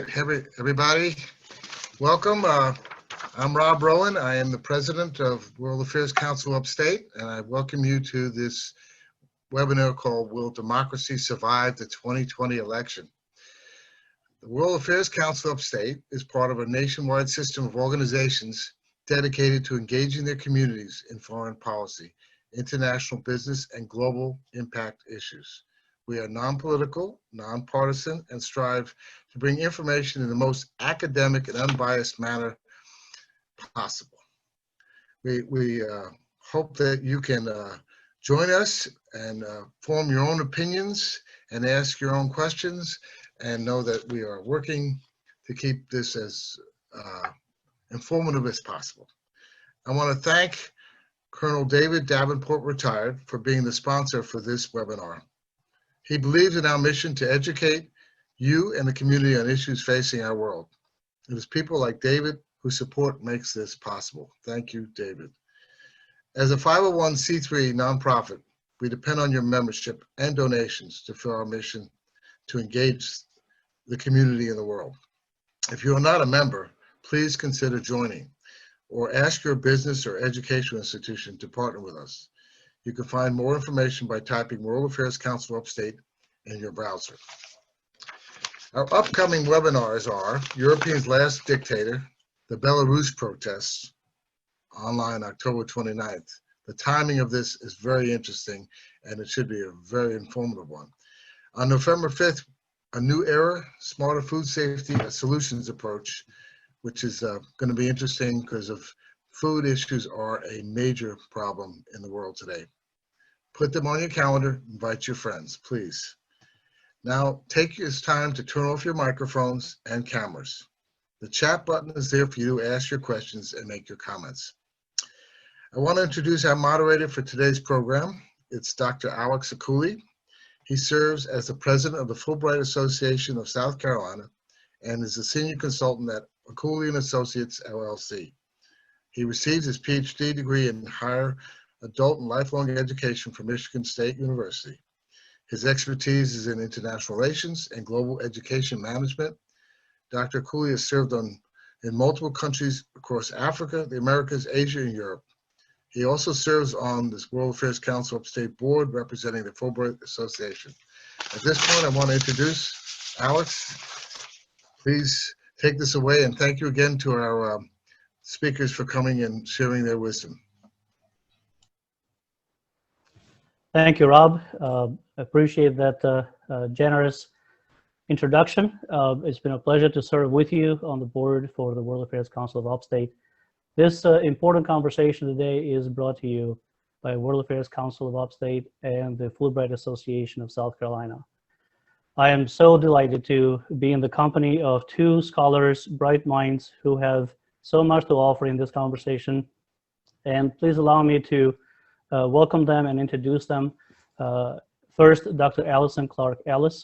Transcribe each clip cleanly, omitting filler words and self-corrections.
right, everybody, welcome. I'm Rob Rowan. I am the president of World Affairs Council Upstate, and I welcome you to this webinar called Will Democracy Survive the 2020 Election? The World Affairs Council Upstate is part of a nationwide system of organizations dedicated to engaging their communities in foreign policy, international business, and global impact issues. We are non-political, non-partisan, and strive to bring information in the most academic and unbiased manner possible. We hope that you can join us and form your own opinions and ask your own questions, and know that we are working to keep this as informative as possible. I want to thank Colonel David Davenport, retired, for being the sponsor for this webinar. He believes in our mission to educate you and the community on issues facing our world. It is people like David whose support makes this possible. Thank you, David. As a 501c3 nonprofit, we depend on your membership and donations to fulfill our mission to engage the community in the world. If you are not a member, please consider joining, or ask your business or educational institution to partner with us. You can find more information by typing World Affairs Council Upstate in your browser. Our upcoming webinars are Europe's Last Dictator, the Belarus protests, online October 29th. The timing of this is very interesting, and it should be a very informative one. On November 5th, a new era, smarter food safety, a solutions approach, which is going to be interesting because of food issues are a major problem in the world today. Put them on your calendar, invite your friends, please. Now, take this time to turn off your microphones and cameras. The chat button is there for you to ask your questions and make your comments. I want to introduce our moderator for today's program. It's Dr. Alex Akuli. He serves as the president of the Fulbright Association of South Carolina and is a senior consultant at Akuli & Associates, LLC. He received his PhD degree in higher adult and lifelong education from Michigan State University. His expertise is in international relations and global education management. Dr. Akuli has served in multiple countries across Africa, the Americas, Asia, and Europe. He also serves on this World Affairs Council Upstate Board representing the Fulbright Association. At this point, I want to introduce Alex. Please take this away, and thank you again to our speakers for coming and sharing their wisdom. Thank you, Rob. Appreciate that generous introduction. It's been a pleasure to serve with you on the board for the World Affairs Council of Upstate. This important conversation today is brought to you by World Affairs Council of Upstate and the Fulbright Association of South Carolina. I am so delighted to be in the company of two scholars, bright minds, who have so much to offer in this conversation. And please allow me to welcome them and introduce them. First, Dr. Allison Clark Ellis.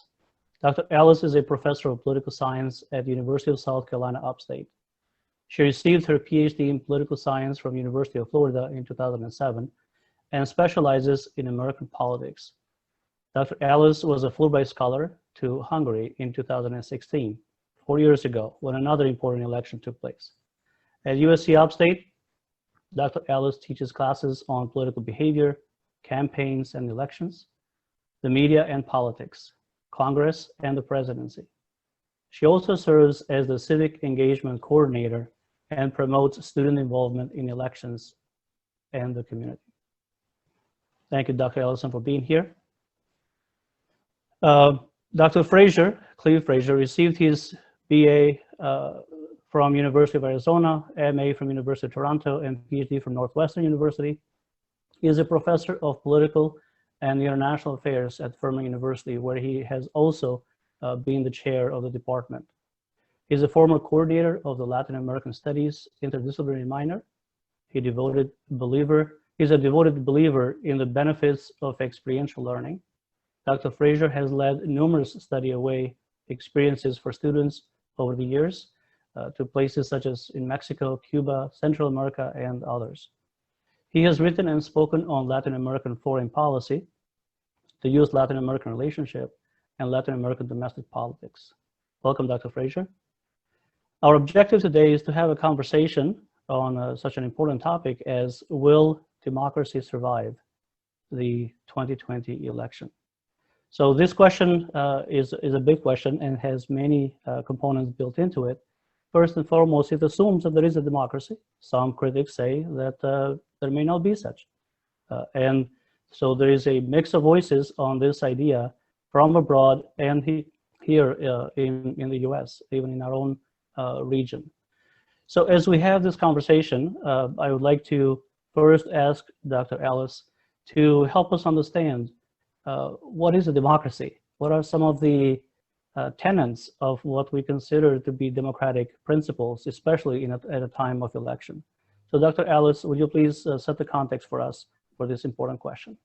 Dr. Ellis is a professor of political science at the University of South Carolina Upstate. She received her PhD in political science from University of Florida in 2007 and specializes in American politics. Dr. Ellis was a Fulbright scholar to Hungary in 2016, 4 years ago, when another important election took place. At USC Upstate, Dr. Ellis teaches classes on political behavior, campaigns and elections, the media and politics, Congress and the presidency. She also serves as the civic engagement coordinator and promotes student involvement in elections and the community. Thank you, Dr. Ellison, for being here. Dr. Frazier, Cleve Frazier, received his BA from University of Arizona, MA from University of Toronto, and PhD from Northwestern University. He is a professor of political and international affairs at Furman University, where he has also been the chair of the department. He's a former coordinator of the Latin American Studies interdisciplinary minor. He's a devoted believer in the benefits of experiential learning. Dr. Frazier has led numerous study away experiences for students over the years to places such as in Mexico, Cuba, Central America, and others. He has written and spoken on Latin American foreign policy, the U.S. Latin American relationship, and Latin American domestic politics. Welcome, Dr. Frazier. Our objective today is to have a conversation on such an important topic as will democracy survive the 2020 election? So this question is a big question and has many components built into it. First and foremost, it assumes that there is a democracy. Some critics say that there may not be such. And so there is a mix of voices on this idea from abroad and here in the US, even in our own region. So as we have this conversation, I would like to first ask Dr. Alice to help us understand what is a democracy? What are some of the tenets of what we consider to be democratic principles, especially at a time of election? So Dr. Alice, would you please set the context for us for this important question?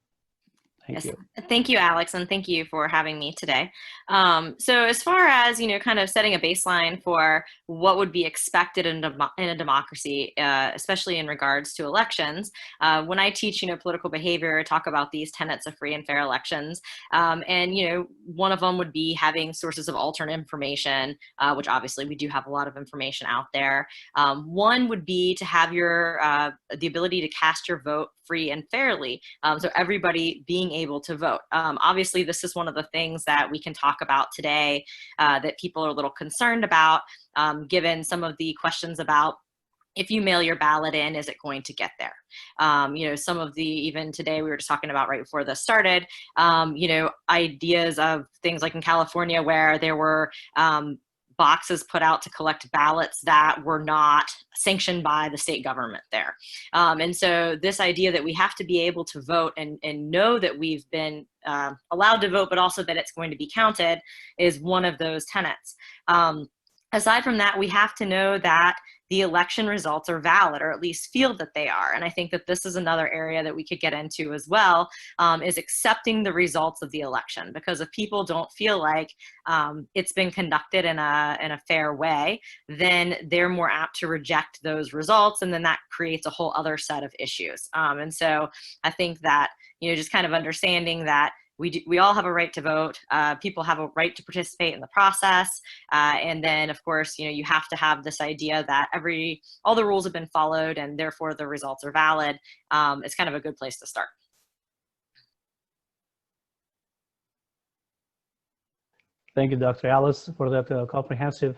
Thank you. Thank you, Alex, and thank you for having me today. So as far as, kind of setting a baseline for what would be expected in a democracy, especially in regards to elections, when I teach, political behavior, talk about these tenets of free and fair elections, and, one of them would be having sources of alternate information, which obviously we do have a lot of information out there. One would be to have the ability to cast your vote free and fairly, so everybody being able to vote. Obviously, this is one of the things that we can talk about today that people are a little concerned about, given some of the questions about if you mail your ballot in, is it going to get there? Some of even today, we were just talking about right before this started, ideas of things like in California where there were boxes put out to collect ballots that were not sanctioned by the state government there. And so this idea that we have to be able to vote and know that we've been allowed to vote, but also that it's going to be counted is one of those tenets. Aside from that, we have to know that the election results are valid, or at least feel that they are. And I think that this is another area that we could get into as well, is accepting the results of the election. Because if people don't feel like it's been conducted in a fair way, then they're more apt to reject those results. And then that creates a whole other set of issues. And so I think that, just kind of understanding that we all have a right to vote. People have a right to participate in the process. And then, of course, you have to have this idea that all the rules have been followed and therefore the results are valid. It's kind of a good place to start. Thank you, Dr. Alice, for that comprehensive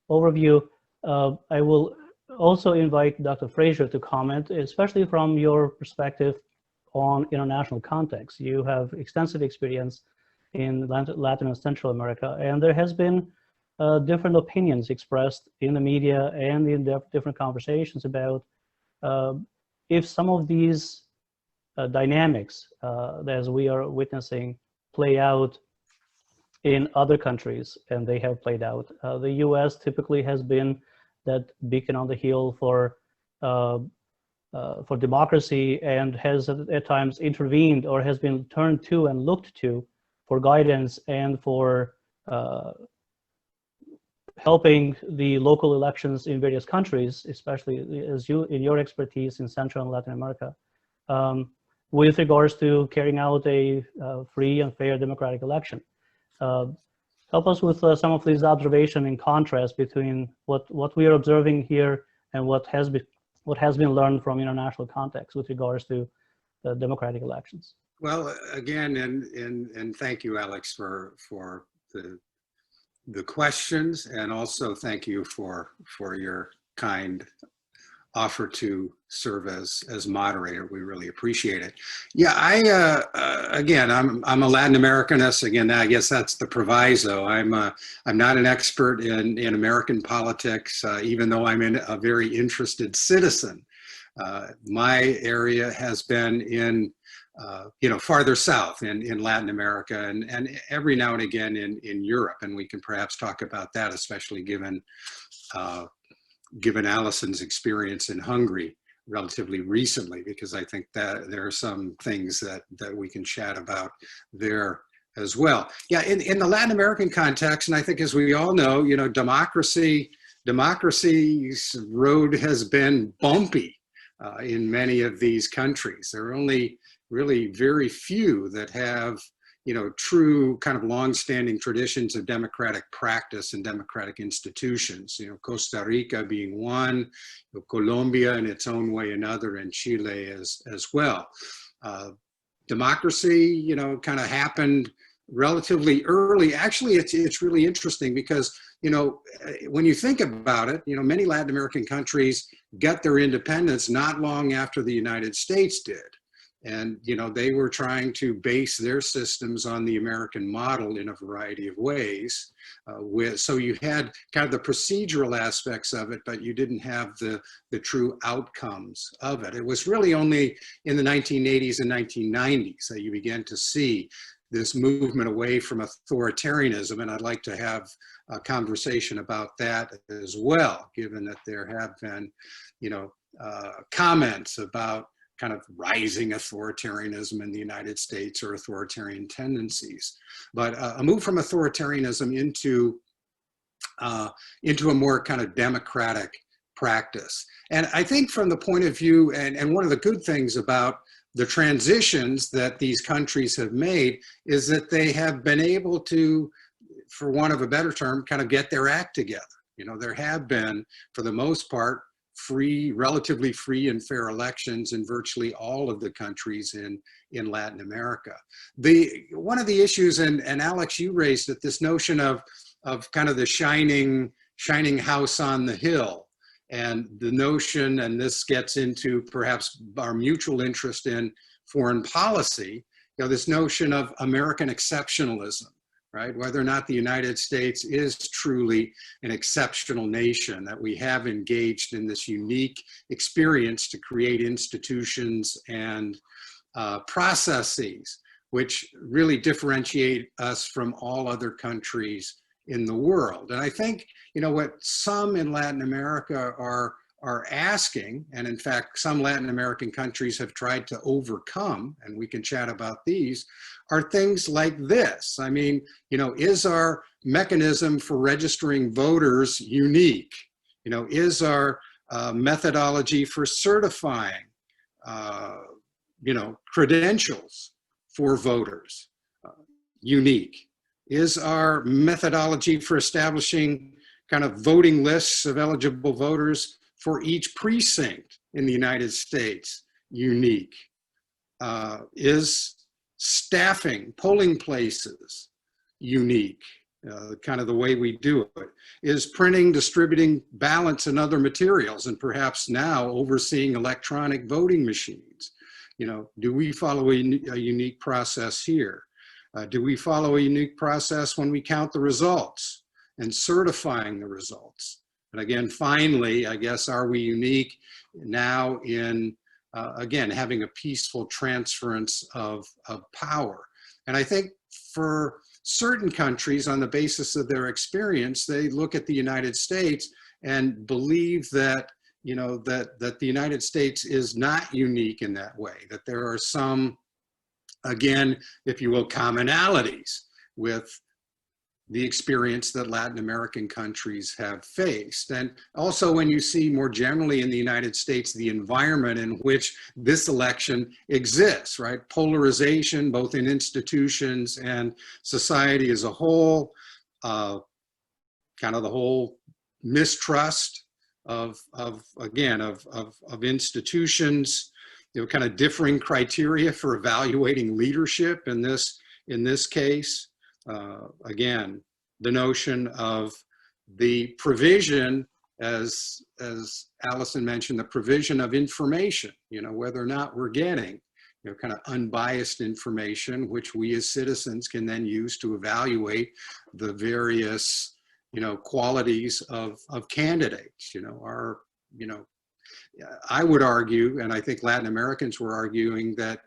overview. I will also invite Dr. Fraser to comment, especially from your perspective on international context. You have extensive experience in Latin and Central America, and there has been different opinions expressed in the media and in different conversations about if some of these dynamics, as we are witnessing, play out in other countries, and they have played out. The US typically has been that beacon on the hill for democracy, and has at times intervened or has been turned to and looked to for guidance and for helping the local elections in various countries, especially as in your expertise in Central and Latin America, with regards to carrying out a free and fair democratic election. Help us with some of these observations in contrast between what we are observing here and what has been learned from international context with regards to democratic elections. Well, again, and thank you, Alex, for the questions, and also thank you for your kind offer to serve as moderator. We really appreciate it. Yeah, again, I'm a Latin Americanist. Again, I guess that's the proviso. I'm not an expert in American politics, even though I'm a very interested citizen. My area has been in farther south in Latin America, and every now and again in Europe, and we can perhaps talk about that, especially given Allison's experience in Hungary relatively recently, because I think that there are some things that we can chat about there as well. Yeah, in the Latin American context, and I think as we all know, democracy's road has been bumpy in many of these countries. There are only really very few that have true kind of long-standing traditions of democratic practice and democratic institutions, Costa Rica being one, Colombia in its own way another, and Chile as well. Democracy, kind of happened relatively early. Actually, it's really interesting because, when you think about it, many Latin American countries got their independence not long after the United States did. And, they were trying to base their systems on the American model in a variety of ways. So you had kind of the procedural aspects of it, but you didn't have the true outcomes of it. It was really only in the 1980s and 1990s that you began to see this movement away from authoritarianism. And I'd like to have a conversation about that as well, given that there have been, comments about kind of rising authoritarianism in the United States or authoritarian tendencies. But a move from authoritarianism into a more kind of democratic practice. And I think from the point of view, and one of the good things about the transitions that these countries have made is that they have been able to, for want of a better term, kind of get their act together. There have been, for the most part, relatively free and fair elections in virtually all of the countries in Latin America. One of the issues, and Alex, you raised it, this notion of kind of the shining house on the hill, and the notion, and this gets into perhaps our mutual interest in foreign policy, this notion of American exceptionalism. Right? Whether or not the United States is truly an exceptional nation, that we have engaged in this unique experience to create institutions and processes which really differentiate us from all other countries in the world. And I think, what some in Latin America are asking, and in fact, some Latin American countries have tried to overcome, and we can chat about these, are things like this. I mean, is our mechanism for registering voters unique? Is our methodology for certifying, credentials for voters unique? Is our methodology for establishing kind of voting lists of eligible voters for each precinct in the United States unique? Is staffing polling places unique? Kind of the way we do it. Is printing, distributing ballots and other materials, and perhaps now overseeing electronic voting machines? Do we follow a unique process here? Do we follow a unique process when we count the results and certifying the results? And again, finally, I guess, are we unique now in, again, having a peaceful transference of power? And I think for certain countries, on the basis of their experience, they look at the United States and believe that, that the United States is not unique in that way, that there are some, again, if you will, commonalities with the experience that Latin American countries have faced. And also when you see more generally in the United States, the environment in which this election exists, right? Polarization, both in institutions and society as a whole, kind of the whole mistrust of institutions, kind of differing criteria for evaluating leadership in this case. Again, the notion of the provision, as Allison mentioned, the provision of information, whether or not we're getting, kind of unbiased information, which we as citizens can then use to evaluate the various, qualities of candidates, I would argue, and I think Latin Americans were arguing, that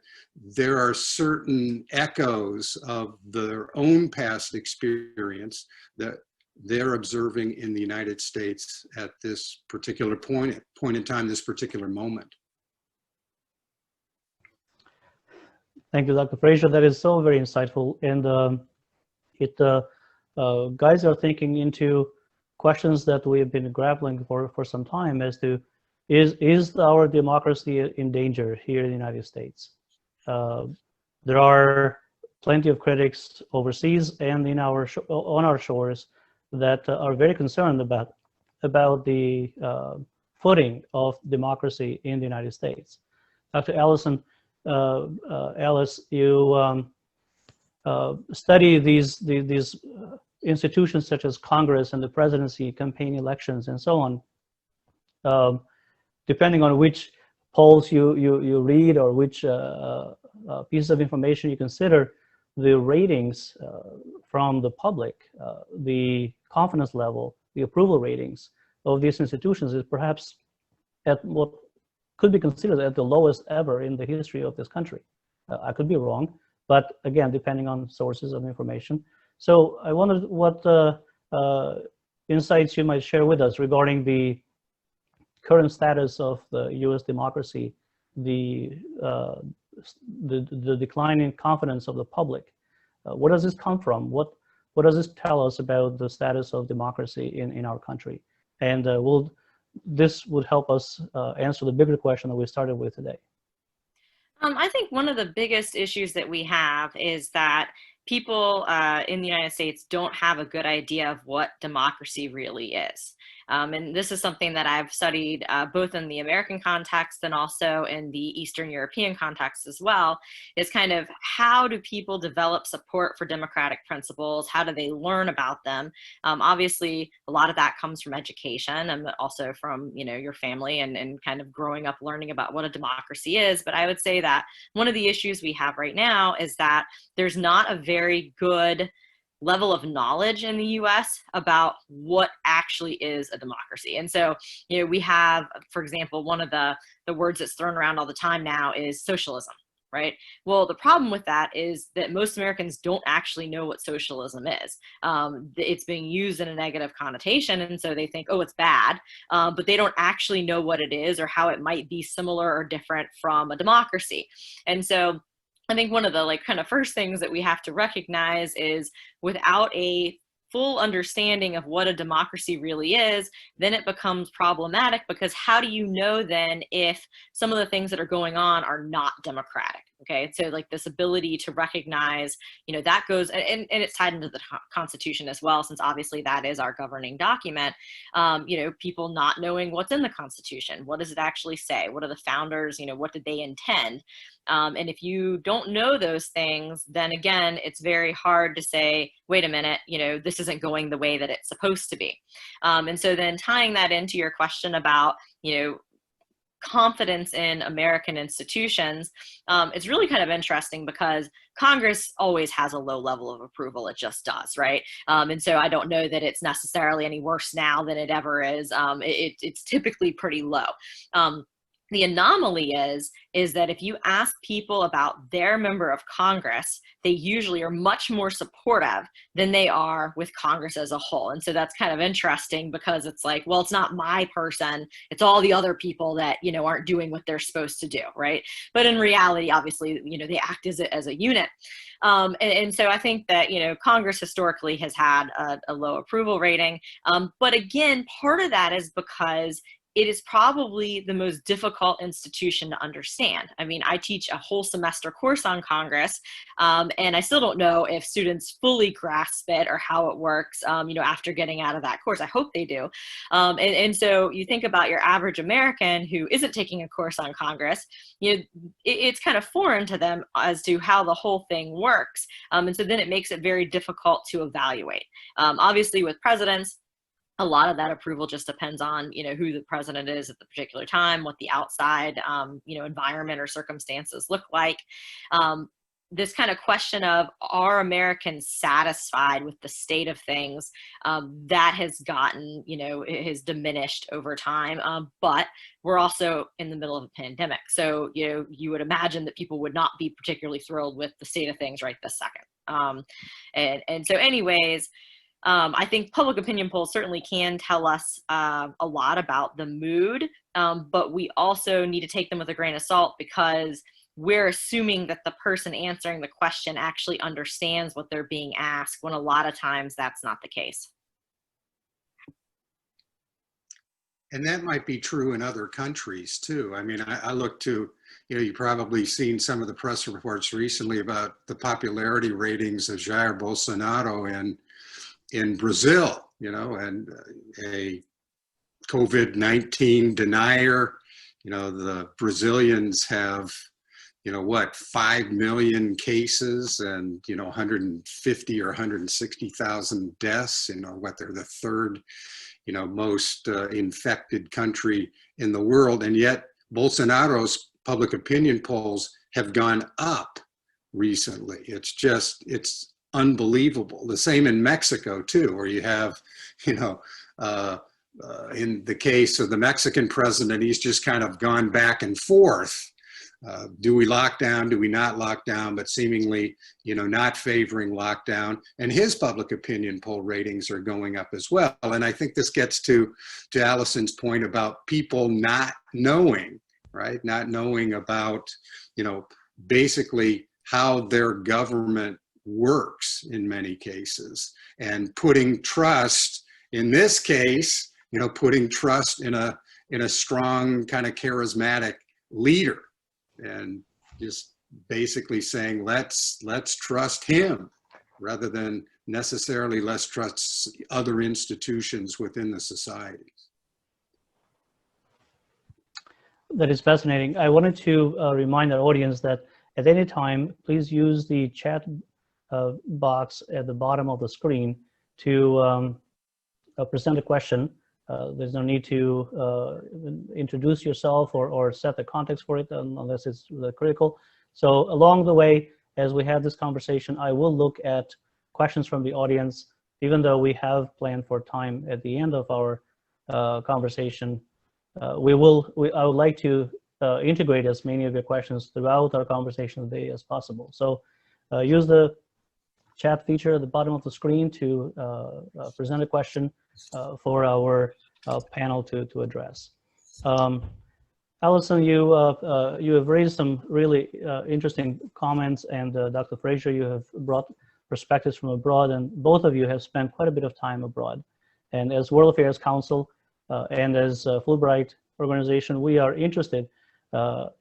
there are certain echoes of their own past experience that they're observing in the United States at this particular point in time, this particular moment. Thank you, Dr. Fraser. That is so very insightful. And it guys are thinking into questions that we have been grappling for some time as to, is our democracy in danger here in the United States? There are plenty of critics overseas and in on our shores that are very concerned about the footing of democracy in the United States. Dr. Ellis, you study these institutions such as Congress and the presidency, campaign elections, and so on. Depending on which polls you read or which pieces of information you consider, the ratings from the public, the confidence level, the approval ratings of these institutions is perhaps at what could be considered at the lowest ever in the history of this country. I could be wrong, but again, depending on sources of information. So I wondered what insights you might share with us regarding the current status of the U.S. democracy, the decline in confidence of the public. Where does this come from? What does this tell us about the status of democracy in our country? And this would help us answer the bigger question that we started with today. I think one of the biggest issues that we have is that people in the United States don't have a good idea of what democracy really is. And this is something that I've studied both in the American context and also in the Eastern European context as well, is kind of how do people develop support for democratic principles? How do they learn about them? Obviously, a lot of that comes from education and also from, you know, your family and kind of growing up learning about what a democracy is. But I would say that one of the issues we have right now is that there's not a very good level of knowledge in the US about what actually is a democracy. And so, you know, we have, for example, one of the words that's thrown around all the time now is socialism, right? Well, the problem with that is that most Americans don't actually know what socialism is. It's being used in a negative connotation, and so they think, oh, it's bad, but they don't actually know what it is or how it might be similar or different from a democracy. And so I think one of the kind of first things that we have to recognize is without a full understanding of what a democracy really is, then it becomes problematic, because how do you know then if some of the things that are going on are not democratic? Okay, so like this ability to recognize, you know, that goes, and it's tied into the Constitution as well, since obviously that is our governing document. You know, people not knowing what's in the Constitution. What does it actually say? What are the founders, you know, what did they intend? And if you don't know those things, then again, it's very hard to say, wait a minute, you know, this isn't going the way that it's supposed to be. And so then tying that into your question about, you know, confidence in American institutions, it's really kind of interesting because Congress always has a low level of approval. It just does, right? And so I don't know that it's necessarily any worse now than it ever is. It's typically pretty low. The anomaly is that if you ask people about their member of Congress, they usually are much more supportive than they are with Congress as a whole. And so that's kind of interesting, because it's like, well, it's not my person, it's all the other people that, you know, aren't doing what they're supposed to do, right? But in reality, obviously, you know, they act as a unit. And so I think that, you know, Congress historically has had a low approval rating. But again, part of that is because it is probably the most difficult institution to understand. I mean, I teach a whole semester course on Congress, and I still don't know if students fully grasp it or how it works, you know, after getting out of that course. I hope they do. And so you think about your average American who isn't taking a course on Congress, you know, it's kind of foreign to them as to how the whole thing works. And so then it makes it very difficult to evaluate. Obviously, with presidents, a lot of that approval just depends on, you know, who the president is at the particular time, what the outside, you know, environment or circumstances look like. This kind of question of, are Americans satisfied with the state of things, that has gotten, you know, it has diminished over time. But we're also in the middle of a pandemic. So, you know, you would imagine that people would not be particularly thrilled with the state of things right this second. And so anyways, I think public opinion polls certainly can tell us a lot about the mood, but we also need to take them with a grain of salt, because we're assuming that the person answering the question actually understands what they're being asked, when a lot of times that's not the case. And that might be true in other countries too. I mean, I look to, you've probably seen some of the press reports recently about the popularity ratings of Jair Bolsonaro in Brazil, and a COVID-19 denier. The Brazilians have, 5 million cases and, 150 or 160,000 deaths, they're the third, most infected country in the world. And yet Bolsonaro's public opinion polls have gone up recently. It's unbelievable. The same in Mexico too, where you have, in the case of the Mexican president, he's just kind of gone back and forth. Do we lock down? Do we not lock down? But seemingly, not favoring lockdown. And his public opinion poll ratings are going up as well. And I think this gets to Allison's point about people not knowing, right? Not knowing about, basically how their government works in many cases, and putting trust, in this case, putting trust in a strong kind of charismatic leader, and just basically saying, let's trust him, rather than necessarily let's trust other institutions within the societies. That is fascinating. I wanted to remind our audience that at any time, please use the chat box at the bottom of the screen to present a question. There's no need to introduce yourself or set the context for it unless it's critical. So along the way, as we have this conversation, I will look at questions from the audience, even though we have planned for time at the end of our conversation. I would like to integrate as many of your questions throughout our conversation today as possible. So use the chat feature at the bottom of the screen to present a question for our panel to address. Allison, you have raised some really interesting comments, and Dr. Fraser, you have brought perspectives from abroad, and both of you have spent quite a bit of time abroad. And as World Affairs Council and as Fulbright organization, we are interested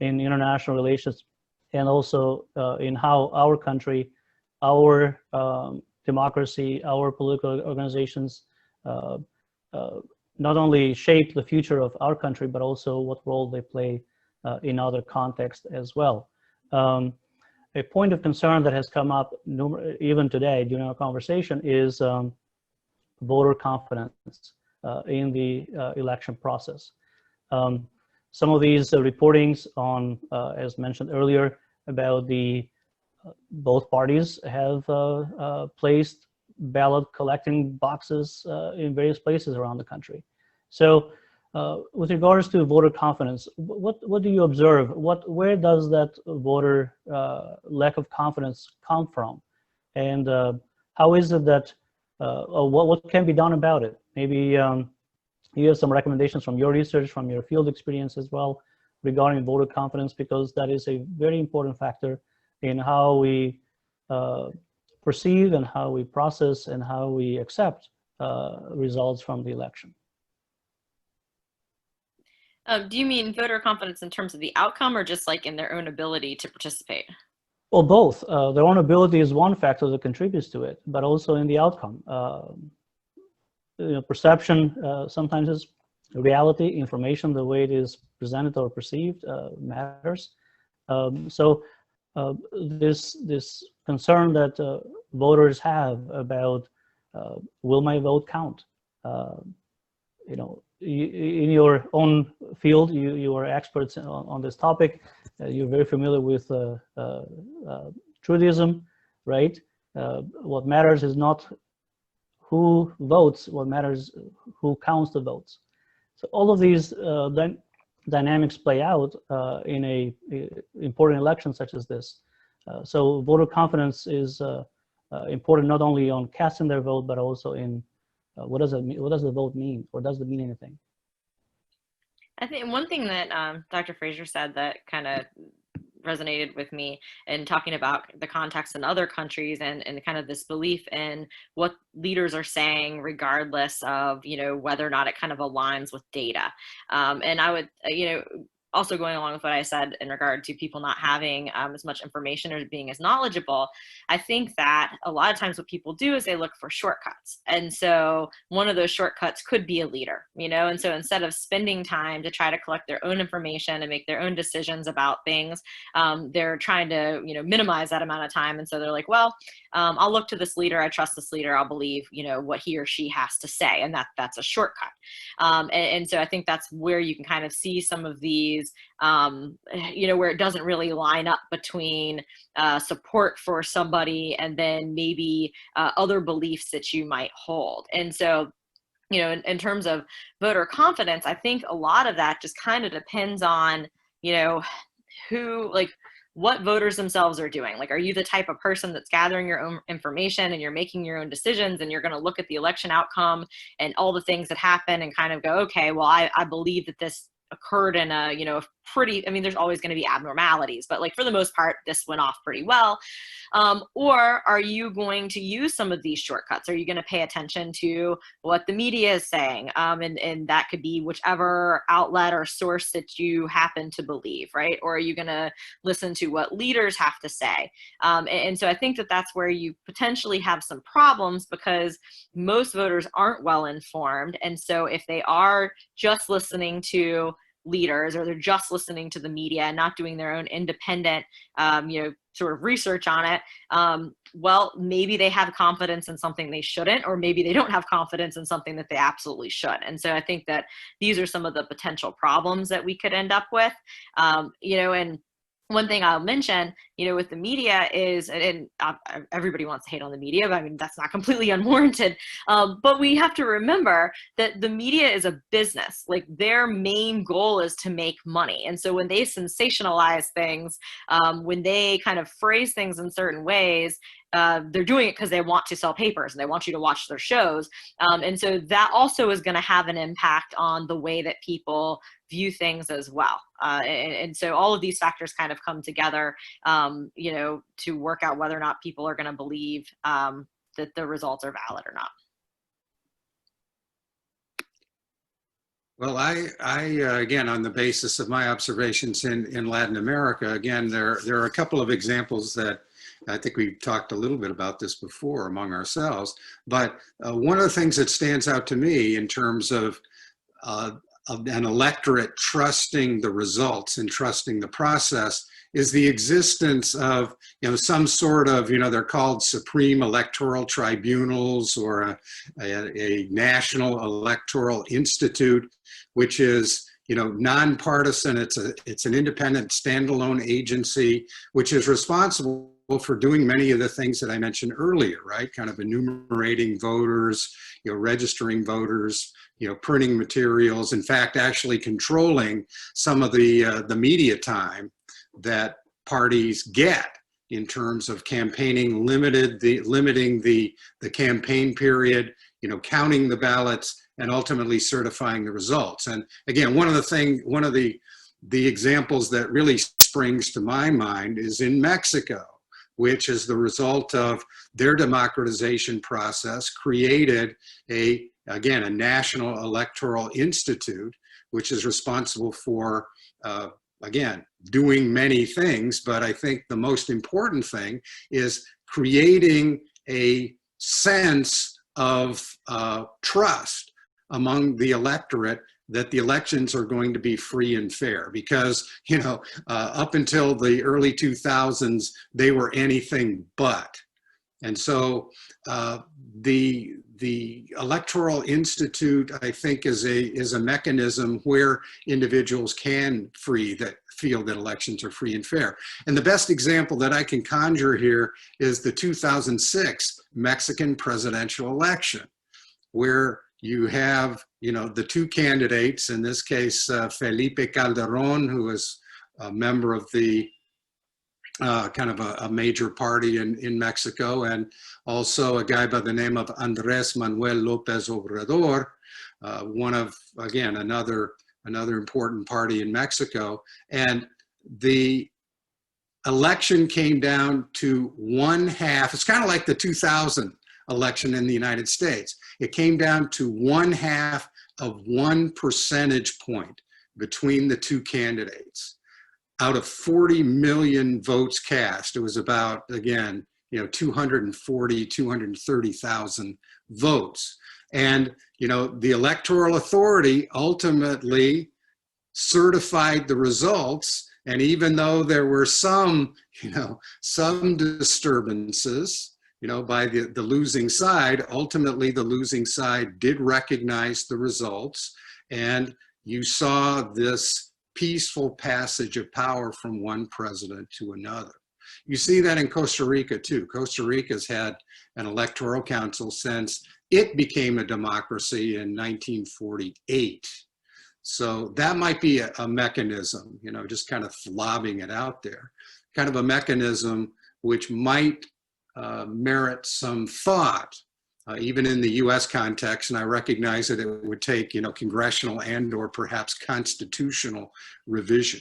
in international relations, and also in how our country, our democracy, our political organizations not only shape the future of our country, but also what role they play in other contexts as well. A point of concern that has come up even today during our conversation is voter confidence in the election process. Some of these reportings on, as mentioned earlier, about both parties have placed ballot collecting boxes in various places around the country. So with regards to voter confidence, what do you observe? Where does that voter lack of confidence come from? And how is it that, what can be done about it? Maybe you have some recommendations from your research, from your field experience as well, regarding voter confidence, because that is a very important factor in how we perceive and how we process and how we accept results from the election. Do you mean voter confidence in terms of the outcome, or just like in their own ability to participate? Well, both. Their own ability is one factor that contributes to it, but also in the outcome. Perception sometimes is reality, information, the way it is presented or perceived matters. So this concern that voters have about will my vote count? In your own field, you are experts on this topic. You're very familiar with truthism, right? What matters is not who votes, what matters who counts the votes. So all of these dynamics play out in a important election such as this. So voter confidence is important not only on casting their vote, but also in what does it mean? What does the vote mean, or does it mean anything? I think one thing that Dr. Fraser said that kind of resonated with me in talking about the context in other countries and kind of this belief in what leaders are saying, regardless of, you know, whether or not it kind of aligns with data. And I would, you know, also going along with what I said in regard to people not having as much information or being as knowledgeable, I think that a lot of times what people do is they look for shortcuts. And so one of those shortcuts could be a leader, you know, and so instead of spending time to try to collect their own information and make their own decisions about things, they're trying to, you know, minimize that amount of time. And so they're like, well, I'll look to this leader. I trust this leader. I'll believe, you know, what he or she has to say. And that's a shortcut. And so I think that's where you can kind of see some of these, you know, where it doesn't really line up between support for somebody and then maybe other beliefs that you might hold. And so, you know, in terms of voter confidence, I think a lot of that just kind of depends on, you know, who, like, what voters themselves are doing. Like, are you the type of person that's gathering your own information and you're making your own decisions and you're going to look at the election outcome and all the things that happen and kind of go, okay, well, I believe that this occurred in a, you know, pretty, I mean, there's always going to be abnormalities, but like for the most part, this went off pretty well. Or are you going to use some of these shortcuts? Are you going to pay attention to what the media is saying? And that could be whichever outlet or source that you happen to believe, right? Or are you going to listen to what leaders have to say? And so I think that that's where you potentially have some problems, because most voters aren't well informed. And so if they are just listening to leaders, or they're just listening to the media and not doing their own independent, you know, sort of research on it, well, maybe they have confidence in something they shouldn't, or maybe they don't have confidence in something that they absolutely should. And so I think that these are some of the potential problems that we could end up with, you know. And one thing I'll mention, you know, with the media is, and everybody wants to hate on the media, but I mean, that's not completely unwarranted. But we have to remember that the media is a business. Like, their main goal is to make money. And so when they sensationalize things, when they kind of phrase things in certain ways, they're doing it because they want to sell papers and they want you to watch their shows. And so that also is going to have an impact on the way that people view things as well. And so all of these factors kind of come together, you know, to work out whether or not people are going to believe that the results are valid or not. Well, I again, on the basis of my observations in Latin America, again, there are a couple of examples that I think we've talked a little bit about this before among ourselves, but one of the things that stands out to me in terms of an electorate trusting the results and trusting the process is the existence of, you know, some sort of, you know, they're called supreme electoral tribunals, or a national electoral institute, which is, you know, nonpartisan. It's an independent standalone agency, which is responsible for doing many of the things that I mentioned earlier, right? Kind of enumerating voters, you know, registering voters, you know, printing materials, in fact, actually controlling some of the media time that parties get in terms of campaigning, limiting the campaign period, you know, counting the ballots, and ultimately certifying the results. And again, one of the examples that really springs to my mind is in Mexico, which is the result of their democratization process, created a national electoral institute, which is responsible for, again, doing many things. But I think the most important thing is creating a sense of trust among the electorate that the elections are going to be free and fair, because, you know, up until the early 2000s, they were anything but. And so the Electoral Institute, I think, is a mechanism where individuals can feel that elections are free and fair. And the best example that I can conjure here is the 2006 Mexican presidential election, where you have, you know, the two candidates, in this case, Felipe Calderón, who is a member of the kind of a major party in Mexico, and also a guy by the name of Andrés Manuel López Obrador, one of, again, another important party in Mexico. And the election came down to 1/2. It's kind of like the 2000 election in the United States. It came down to 1/2 of 1 percentage point between the two candidates. Out of 40 million votes cast, it was about, again, 240, 230,000 votes. And, the electoral authority ultimately certified the results. And even though there were some disturbances, by the losing side, ultimately the losing side did recognize the results. And you saw this peaceful passage of power from one president to another. You see that in Costa Rica too. Costa Rica's had an electoral council since it became a democracy in 1948. So that might be a mechanism, just kind of lobbing it out there, kind of a mechanism which might merit some thought, even in the US context. And I recognize that it would take, congressional and or perhaps constitutional revision.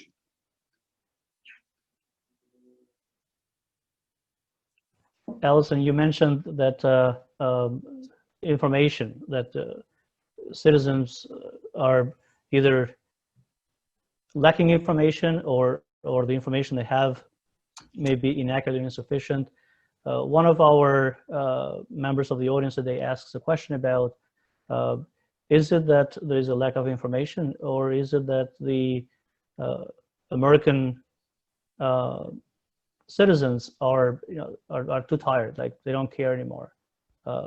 Allison, you mentioned that information that citizens are either lacking information or the information they have may be inaccurate and insufficient. One of our members of the audience today asks a question about, is it that there is a lack of information, or is it that the American citizens are too tired, like they don't care anymore?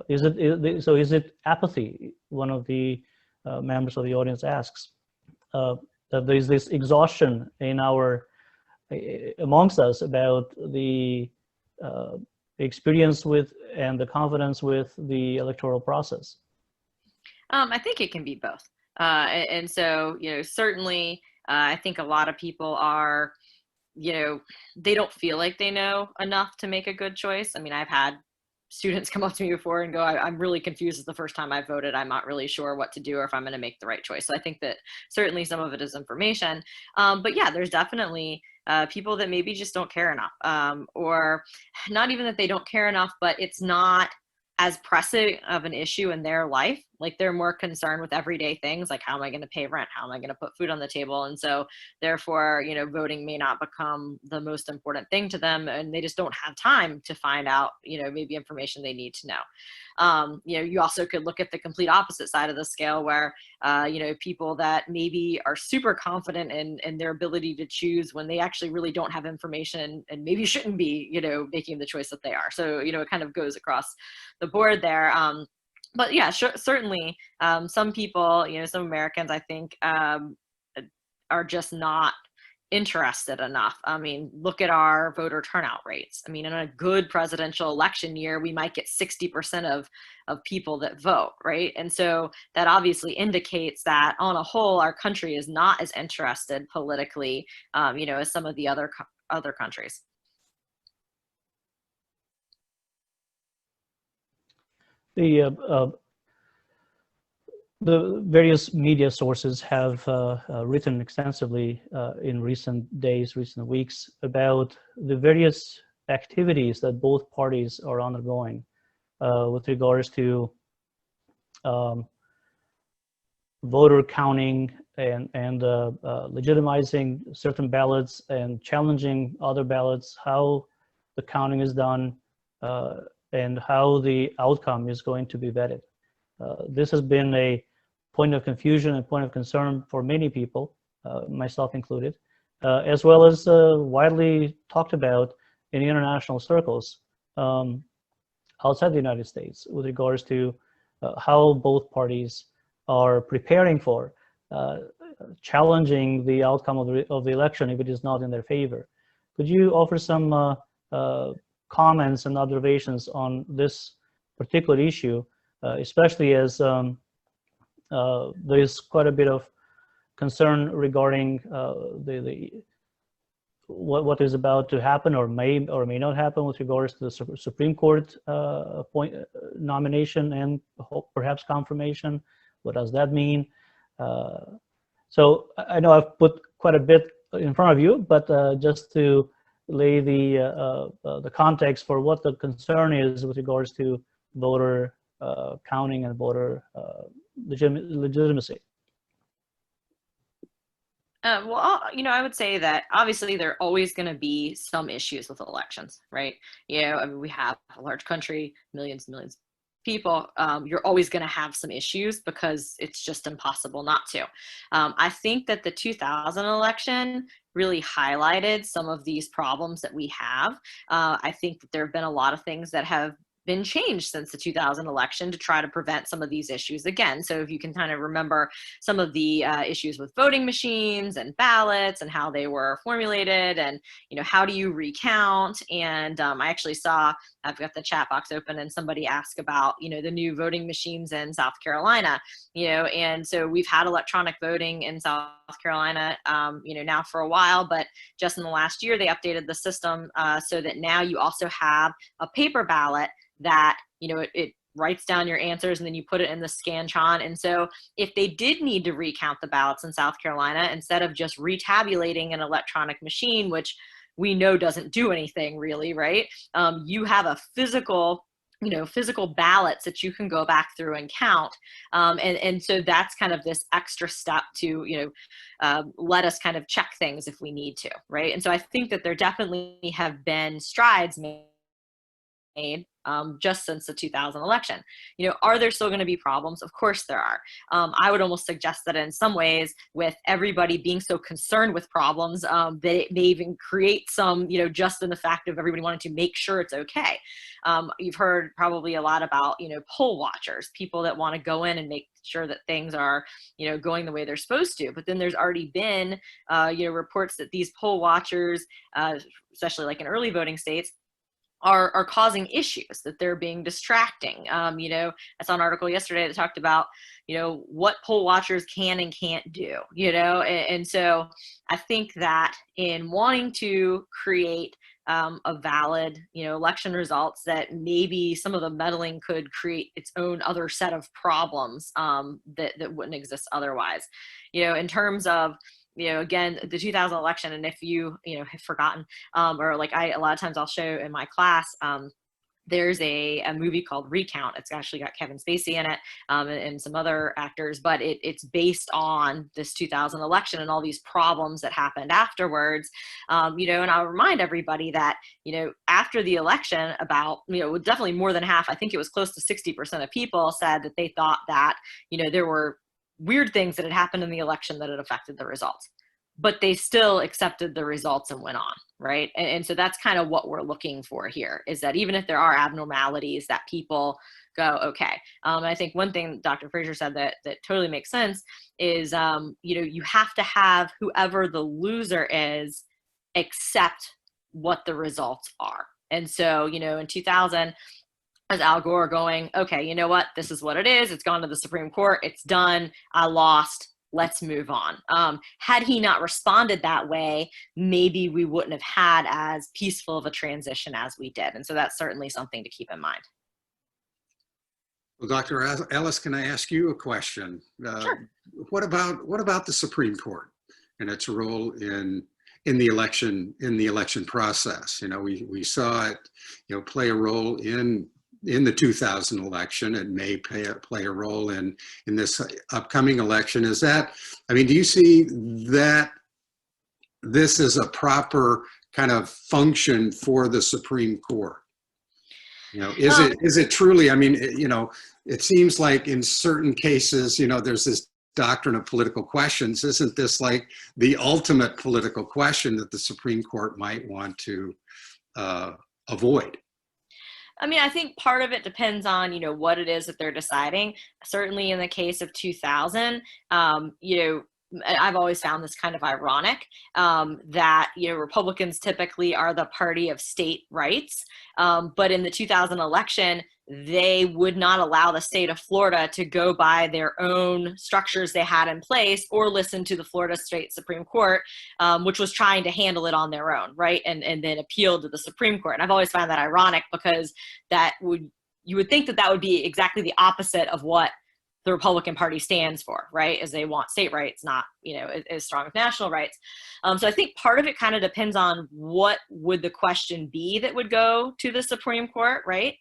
Is it apathy? One of the members of the audience asks that there is this exhaustion in amongst us about the experience with and the confidence with the electoral process. I think it can be both. And so, certainly I think a lot of people are, they don't feel like they know enough to make a good choice. I mean, I've had students come up to me before and go, I'm really confused. It's the first time I voted. I'm not really sure what to do or if I'm going to make the right choice. So I think that certainly some of it is information. But yeah, there's definitely people that maybe just don't care enough, or not even that they don't care enough, but it's not as pressing of an issue in their life. Like they're more concerned with everyday things, like how am I going to pay rent? How am I going to put food on the table? And so therefore, voting may not become the most important thing to them, and they just don't have time to find out, maybe information they need to know. You also could look at the complete opposite side of the scale where, people that maybe are super confident in their ability to choose when they actually really don't have information and maybe shouldn't be, making the choice that they are. So, it kind of goes across the board there. But yeah, certainly some people, some Americans, I think, are just not interested enough. I mean, look at our voter turnout rates. I mean, in a good presidential election year, we might get 60% of people that vote, right? And so that obviously indicates that on a whole, our country is not as interested politically, as some of the other countries. The various media sources have written extensively in recent days, recent weeks, about the various activities that both parties are undergoing with regards to voter counting and legitimizing certain ballots and challenging other ballots, how the counting is done, and how the outcome is going to be vetted. This has been a point of confusion and point of concern for many people, myself included, as well as widely talked about in international circles outside the United States with regards to how both parties are preparing for challenging the outcome of the election if it is not in their favor. Could you offer some comments and observations on this particular issue, especially as there is quite a bit of concern regarding what is about to happen or may not happen with regards to the Supreme Court nomination and perhaps confirmation. What does that mean? So I know I've put quite a bit in front of you, but just to lay the context for what the concern is with regards to voter counting and voter legitimacy. I would say that obviously there are always going to be some issues with elections, right? I mean, we have a large country, millions and millions of people. You're always going to have some issues because it's just impossible not to. I think that the 2000 election really highlighted some of these problems that we have. I think that there have been a lot of things that have been changed since the 2000 election to try to prevent some of these issues again. So if you can kind of remember some of the issues with voting machines and ballots and how they were formulated, and how do you recount? And I actually saw, I've got the chat box open, and somebody asked about the new voting machines in South Carolina. And so we've had electronic voting in South Carolina now for a while, but just in the last year they updated the system so that now you also have a paper ballot that it writes down your answers, and then you put it in the Scantron. And so if they did need to recount the ballots in South Carolina, instead of just retabulating an electronic machine, which we know doesn't do anything really, right? You have a physical ballots that you can go back through and count. And so that's kind of this extra step to, let us kind of check things if we need to, right? And so I think that there definitely have been strides made just since the 2000 election. Are there still going to be problems? Of course there are. I would almost suggest that in some ways, with everybody being so concerned with problems, that it may even create some, just in the fact of everybody wanting to make sure it's okay. You've heard probably a lot about, poll watchers, people that want to go in and make sure that things are, going the way they're supposed to. But then there's already been, reports that these poll watchers, especially like in early voting states, are causing issues, that they're being distracting. I saw an article yesterday that talked about, what poll watchers can and can't do, and so I think that in wanting to create a valid, election results, that maybe some of the meddling could create its own other set of problems that wouldn't exist otherwise. In terms of, again, the 2000 election, and if you, have forgotten, or like a lot of times I'll show in my class, there's a movie called Recount. It's actually got Kevin Spacey in it, and some other actors, but it's based on this 2000 election and all these problems that happened afterwards. And I'll remind everybody that, after the election, about, definitely more than half, I think it was close to 60% of people said that they thought that, there were weird things that had happened in the election that had affected the results, but they still accepted the results and went on, right? And so that's kind of what we're looking for here, is that even if there are abnormalities, that people go, okay. I think one thing Dr. Fraser said that totally makes sense is, you have to have whoever the loser is accept what the results are. And so, in 2000, as Al Gore going, okay, you know what, this is what it is. It's gone to the Supreme Court. It's done. I lost. Let's move on. Had he not responded that way, maybe we wouldn't have had as peaceful of a transition as we did. And so that's certainly something to keep in mind. Well, Dr. Ellis, can I ask you a question? Sure. What about the Supreme Court and its role in the election process? We saw it, play a role in the 2000 election. It may play a role in this upcoming election. Do you see that this is a proper kind of function for the Supreme Court? Is it truly, it seems like in certain cases, there's this doctrine of political questions. Isn't this like the ultimate political question that the Supreme Court might want to avoid? I think part of it depends on, what it is that they're deciding. Certainly in the case of 2000, I've always found this kind of ironic, that, Republicans typically are the party of state rights. But in the 2000 election, they would not allow the state of Florida to go by their own structures they had in place or listen to the Florida State Supreme Court, which was trying to handle it on their own, right? And then appeal to the Supreme Court. And I've always found that ironic, because you would think that would be exactly the opposite of what the Republican Party stands for, right? As they want state rights, not, you know, as strong as national rights. So I think part of it kind of depends on what would the question be that would go to the Supreme Court, right?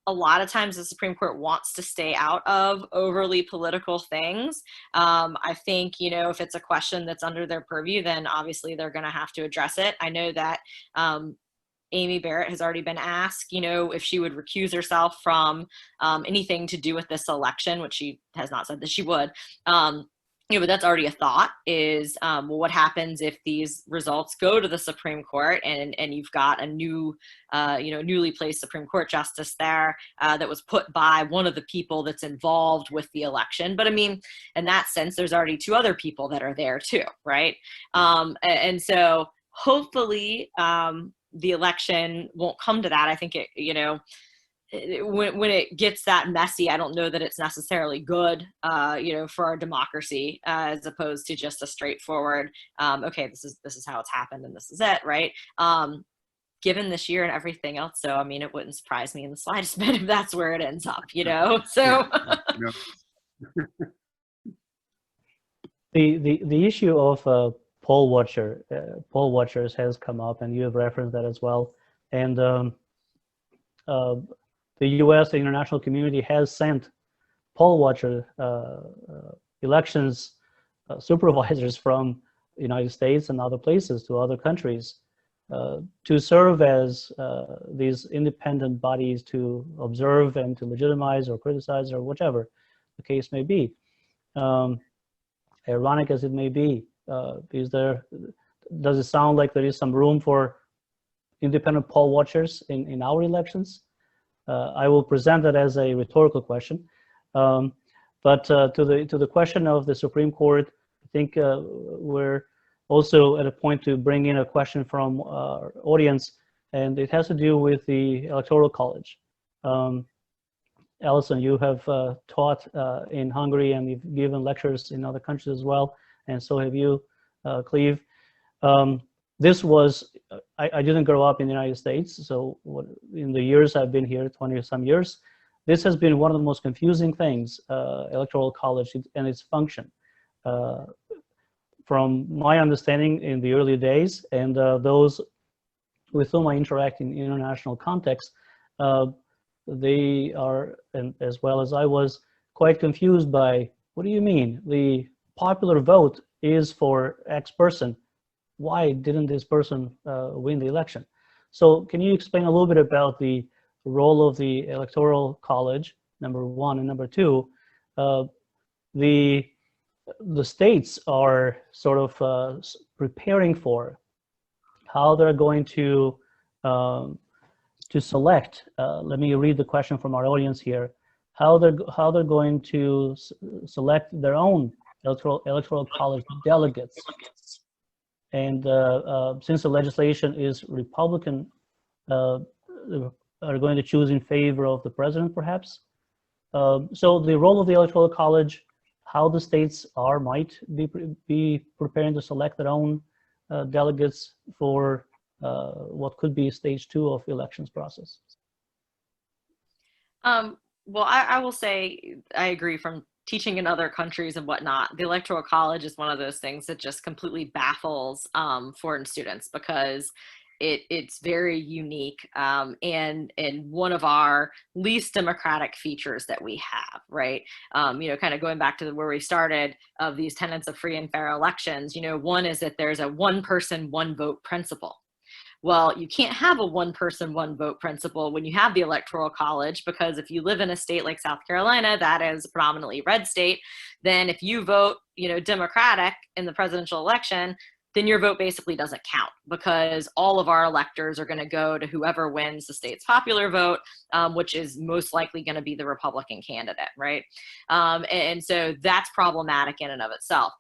A lot of times the Supreme Court wants to stay out of overly political things. I think, you know, if it's a question that's under their purview, then obviously they're going to have to address it. I know that Amy Barrett has already been asked, you know, if she would recuse herself from anything to do with this election, which she has not said that she would. You know, but that's already a thought is, well, what happens if these results go to the Supreme Court and you've got a new, you know, newly placed Supreme Court justice there that was put by one of the people that's involved with the election. But I mean, in that sense, there's already two other people that are there too, right? And so hopefully, the election won't come to that. I think it, you know, when it gets that messy, I don't know that it's necessarily good, you know, for our democracy, as opposed to just a straightforward, okay, this is how it's happened and this is it, right? Given this year and everything else, so I mean, it wouldn't surprise me in the slightest bit if that's where it ends up, you know. So the issue of poll watchers has come up, and you have referenced that as well. And the U.S. the international community has sent poll watcher elections supervisors from the United States and other places to other countries to serve as these independent bodies to observe and to legitimize or criticize or whatever the case may be. Ironic as it may be, does it sound like there is some room for independent poll watchers in our elections? I will present that as a rhetorical question. But to the question of the Supreme Court, I think we're also at a point to bring in a question from our audience, and it has to do with the Electoral College. Alison, you have taught in Hungary, and you've given lectures in other countries as well, and so have you, Cleve. This was, I didn't grow up in the United States, so in the years I've been here, 20 some years, this has been one of the most confusing things, Electoral College and its function. From my understanding in the early days, and those with whom I interact in international context, they are, and as well as I was, quite confused by, what do you mean? The popular vote is for X person. Why didn't this person win the election? So can you explain a little bit about the role of the Electoral College, number one, and number two, the states are sort of preparing for how they're going to select. Let me read the question from our audience here. How they're going to select their own electoral college delegates. And since the legislation is Republican, are going to choose in favor of the president, perhaps. So the role of the Electoral College, how the states might be preparing to select their own delegates for what could be stage 2 of elections process. Well, I will say I agree from teaching in other countries and whatnot. The Electoral College is one of those things that just completely baffles foreign students because it's very unique and one of our least democratic features that we have, right? You know, kind of going back to where we started of these tenets of free and fair elections, you know, one is that there's a one person, one vote principle. Well, you can't have a one person, one vote principle when you have the Electoral College, because if you live in a state like South Carolina, that is a predominantly red state, then if you vote, you know, Democratic in the presidential election, then your vote basically doesn't count because all of our electors are going to go to whoever wins the state's popular vote, which is most likely going to be the Republican candidate, right? And so that's problematic in and of itself.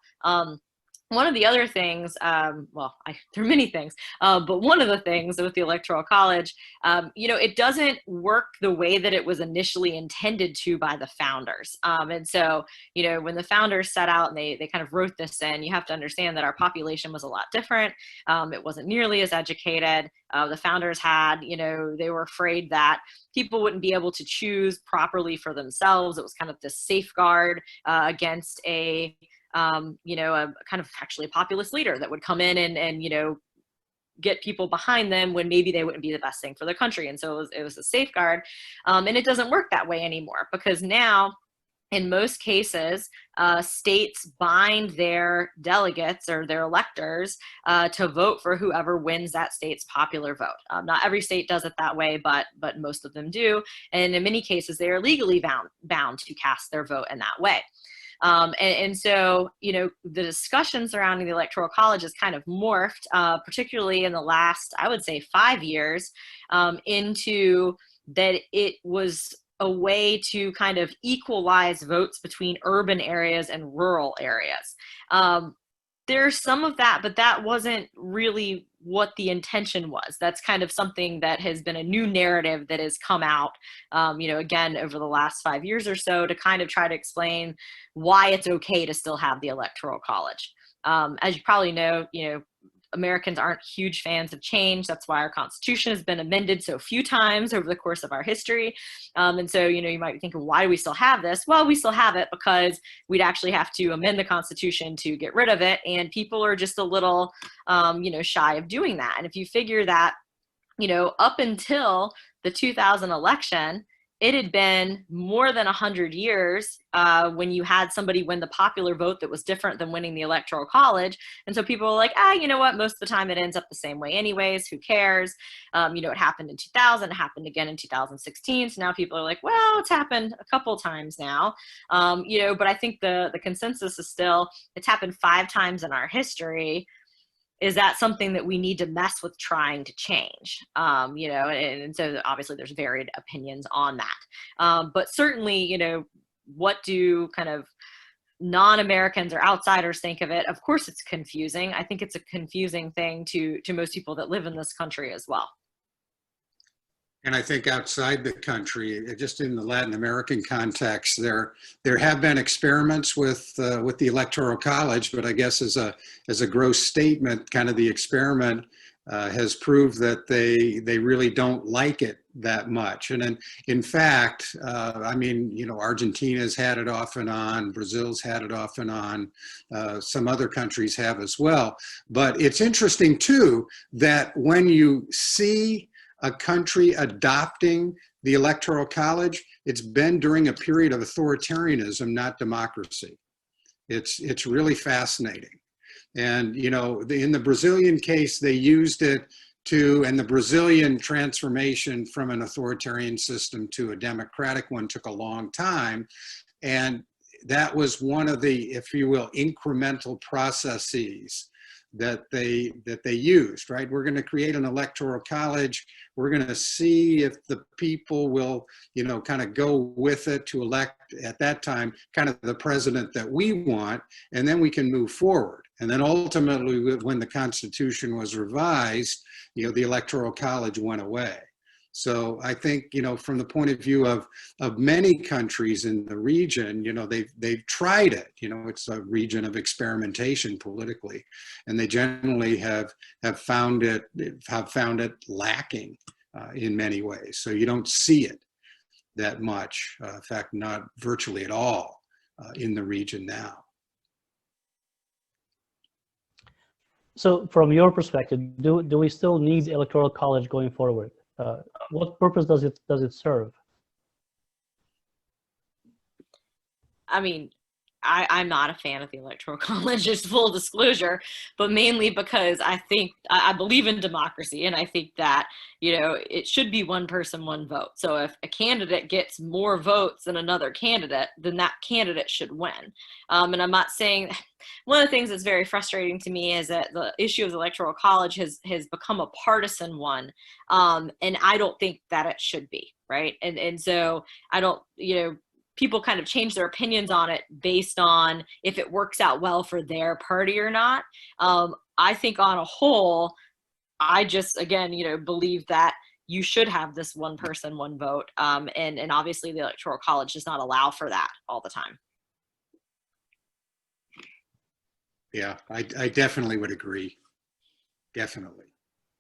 one of the other things, well, there are many things, but one of the things with the Electoral College, it doesn't work the way that it was initially intended to by the founders. And so, when the founders set out and they kind of wrote this in, you have to understand that our population was a lot different. It wasn't nearly as educated. The founders had, they were afraid that people wouldn't be able to choose properly for themselves. It was kind of this safeguard against a kind of actually a populist leader that would come in and get people behind them when maybe they wouldn't be the best thing for the country. And so it was a safeguard. And it doesn't work that way anymore, because now, in most cases, states bind their delegates or their electors to vote for whoever wins that state's popular vote. Not every state does it that way, but most of them do. And in many cases, they are legally bound to cast their vote in that way. And so, the discussion surrounding the Electoral College has kind of morphed, particularly in the last, I would say, 5 years, into that it was a way to kind of equalize votes between urban areas and rural areas. There's some of that, but that wasn't really what the intention was. That's kind of something that has been a new narrative that has come out, again, over the last 5 years or so, to kind of try to explain why it's okay to still have the Electoral College. As you probably know, Americans aren't huge fans of change. That's why our Constitution has been amended so few times over the course of our history. And so, you might be thinking, why do we still have this? Well, we still have it because we'd actually have to amend the Constitution to get rid of it. And people are just a little, shy of doing that. And if you figure that, up until the 2000 election, it had been more than 100 years when you had somebody win the popular vote that was different than winning the Electoral College. And so people were like, you know what? Most of the time it ends up the same way anyways. Who cares? It happened in 2000, it happened again in 2016. So now people are like, well, it's happened a couple times now. But I think the consensus is still, it's happened 5 times in our history. Is that something that we need to mess with trying to change? And so obviously there's varied opinions on that. But certainly, what do kind of non-Americans or outsiders think of it? Of course it's confusing. I think it's a confusing thing to most people that live in this country as well. And I think outside the country, just in the Latin American context, there have been experiments with the Electoral College, but I guess as a gross statement, kind of the experiment has proved that they really don't like it that much. And in fact, Argentina's had it off and on, Brazil's had it off and on, some other countries have as well. But it's interesting too that when you see a country adopting the Electoral College, it's been during a period of authoritarianism, not democracy. It's really fascinating. And, in the Brazilian case, they used it and the Brazilian transformation from an authoritarian system to a democratic one took a long time. And that was one of the, if you will, incremental processes that they used, right? We're going to create an Electoral College. We're going to see if the people will, kind of go with it to elect at that time, kind of the president that we want, and then we can move forward. And then ultimately, when the Constitution was revised, the Electoral College went away. So I think, from the point of view of many countries in the region, they've tried it. It's a region of experimentation politically, and they generally have found it lacking in many ways. So you don't see it that much. In fact, not virtually at all in the region now. So from your perspective, do we still need the Electoral College going forward? What purpose does it serve? I mean, I'm not a fan of the Electoral College, just full disclosure, but mainly because I believe in democracy, and I think that, it should be one person, one vote. So if a candidate gets more votes than another candidate, then that candidate should win. And I'm not saying, one of the things that's very frustrating to me is that the issue of the Electoral College has become a partisan one. And I don't think that it should be, right? And so I don't, people kind of change their opinions on it based on if it works out well for their party or not. I think on a whole, I just, again, believe that you should have this one person, one vote. And obviously the Electoral College does not allow for that all the time. Yeah, I definitely would agree. Definitely.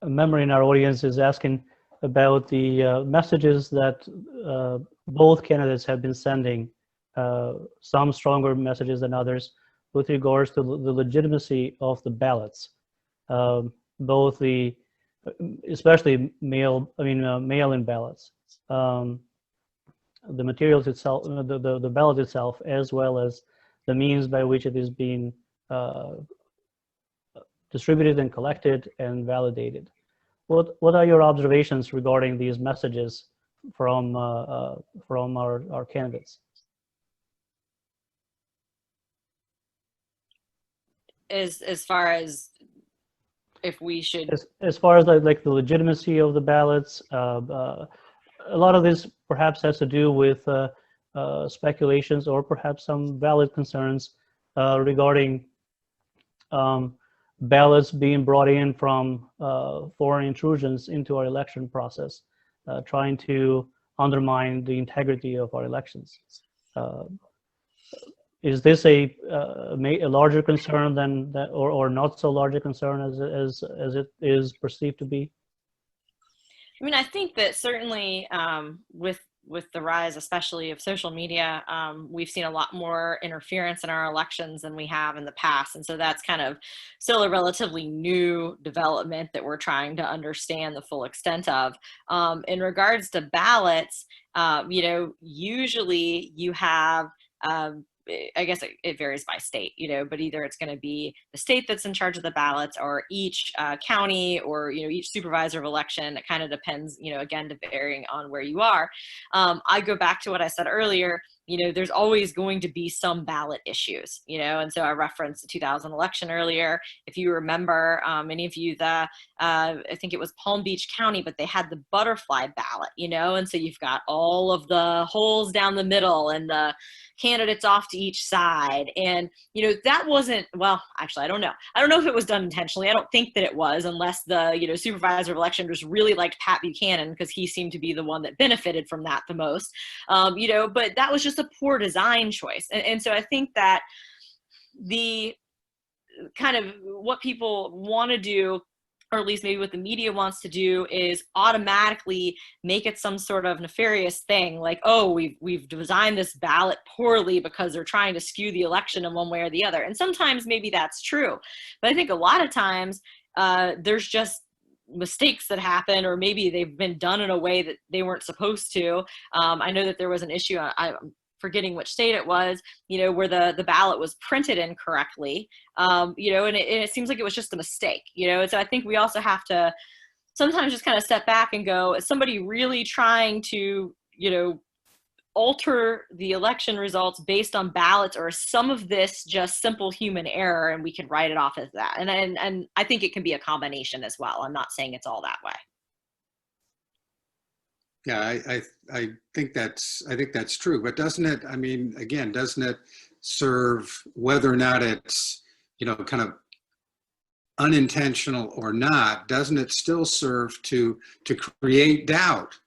A member in our audience is asking about the messages that both candidates have been sending, some stronger messages than others, with regards to the legitimacy of the ballots, both especially mail-in ballots, the materials itself, the ballot itself, as well as the means by which it is being distributed and collected and validated. What are your observations regarding these messages from our candidates? As far as if we should, as far as like the legitimacy of the ballots, a lot of this perhaps has to do with speculations or perhaps some valid concerns regarding ballots being brought in from foreign intrusions into our election process, trying to undermine the integrity of our elections. Is this a larger concern than that, or not so large a concern as it is perceived to be? I mean, I think that certainly with the rise, especially of social media, we've seen a lot more interference in our elections than we have in the past. And so that's kind of still a relatively new development that we're trying to understand the full extent of. In regards to ballots, usually you have, I guess it varies by state, but either it's going to be the state that's in charge of the ballots, or each county, or, each supervisor of election. It kind of depends, again, varying on where you are. I go back to what I said earlier. There's always going to be some ballot issues, and so I referenced the 2000 election earlier. If you remember, many of you, I think it was Palm Beach County, but they had the butterfly ballot, and so you've got all of the holes down the middle and the candidates off to each side. And, that wasn't, well, actually, I don't know. I don't know if it was done intentionally. I don't think that it was, unless the, supervisor of election just really liked Pat Buchanan, because he seemed to be the one that benefited from that the most, but that was just a poor design choice. And so I think that the kind of what people want to do, or at least maybe what the media wants to do, is automatically make it some sort of nefarious thing, like, oh, we've designed this ballot poorly because they're trying to skew the election in one way or the other. And sometimes maybe that's true, but I think a lot of times there's just mistakes that happen, or maybe they've been done in a way that they weren't supposed to. I know that there was an issue, I'm forgetting which state it was, where the ballot was printed incorrectly, and it seems like it was just a mistake, and so I think we also have to sometimes just kind of step back and go, is somebody really trying to, alter the election results based on ballots, or is some of this just simple human error and we can write it off as that? And I think it can be a combination as well. I'm not saying it's all that way. Yeah, I think that's true, but doesn't it, I mean, again, doesn't it serve, whether or not it's, kind of unintentional or not, doesn't it still serve to create doubt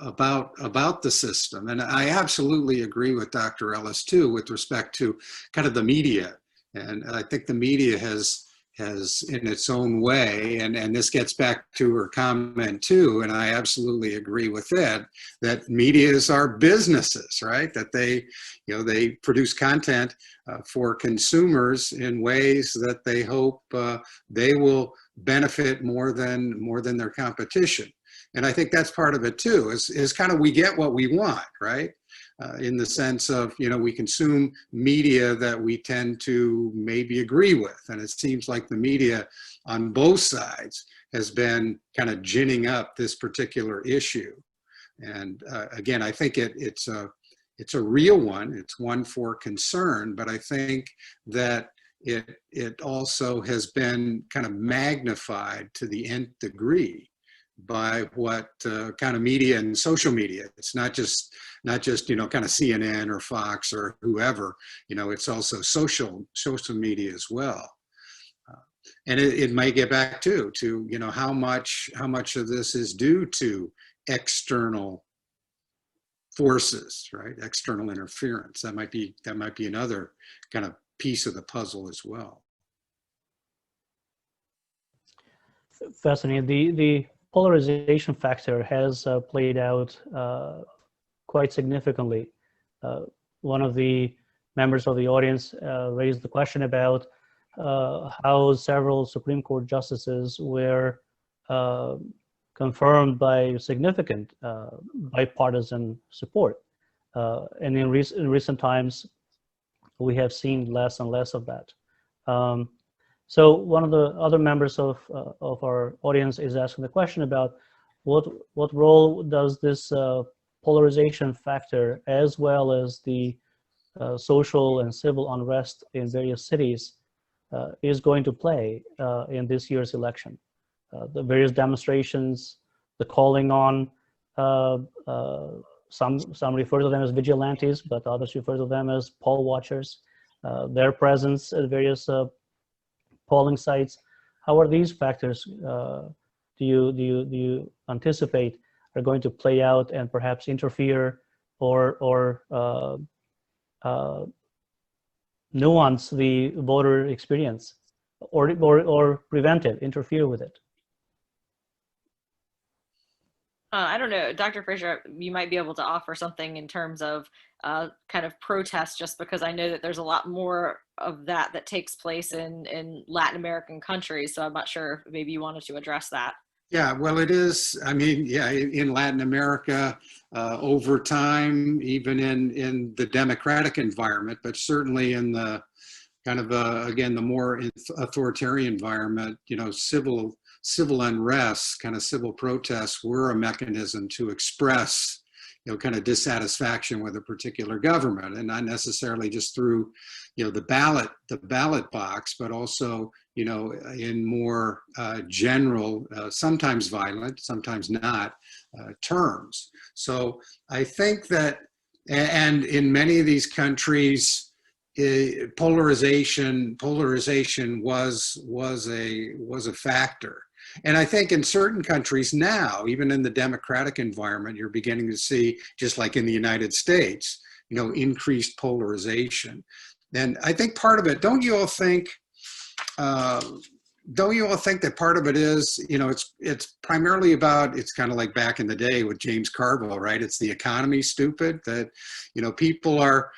about the system? And I absolutely agree with Dr. Ellis too, with respect to kind of the media. And I think the media has in its own way, and this gets back to her comment too, and I absolutely agree with that medias are businesses, right? That they produce content for consumers in ways that they hope they will benefit more than their competition. And I think that's part of it too, is kind of, we get what we want, right? In the sense of, we consume media that we tend to maybe agree with. And it seems like the media on both sides has been kind of ginning up this particular issue. And again, I think it's a real one. It's one for concern, but I think that it also has been kind of magnified to the nth degree by what kind of media and social media. It's not just you know, kind of CNN or Fox or whoever. You know, it's also social media as well. And it might get back to you know, how much of this is due to external forces, right? External interference. That might be another kind of piece of the puzzle as well. Fascinating. The polarization factor has played out quite significantly. One of the members of the audience raised the question about how several Supreme Court justices were confirmed by significant bipartisan support. And in recent times, we have seen less and less of that. So one of the other members of our audience is asking the question about what role does this polarization factor, as well as the social and civil unrest in various cities, is going to play in this year's election. The various demonstrations, the calling on, some refer to them as vigilantes, but others refer to them as poll watchers, their presence at various polling sites. How are these factors, do you anticipate, are going to play out and perhaps interfere or nuance the voter experience, or prevent it, interfere with it? I don't know, Dr. Fraser, you might be able to offer something in terms of kind of protest, just because I know that there's a lot more of that takes place in Latin American countries. So I'm not sure if maybe you wanted to address that. Yeah, well, it is. I mean, yeah, in Latin America, over time, even in the democratic environment, but certainly in the kind of, again, the more authoritarian environment, you know, civil unrest, kind of civil protests were a mechanism to express, you know, kind of dissatisfaction with a particular government, and not necessarily just through, you know, the ballot box, but also, you know, in more general, sometimes violent, sometimes not, terms. So I think that, and in many of these countries, polarization was a factor. And I think in certain countries now, even in the democratic environment, you're beginning to see, just like in the United States, you know, increased polarization. And I think part of it, don't you all think that part of it is, you know, it's primarily about, it's kind of like back in the day with James Carville, right? It's the economy, stupid, that, you know, people are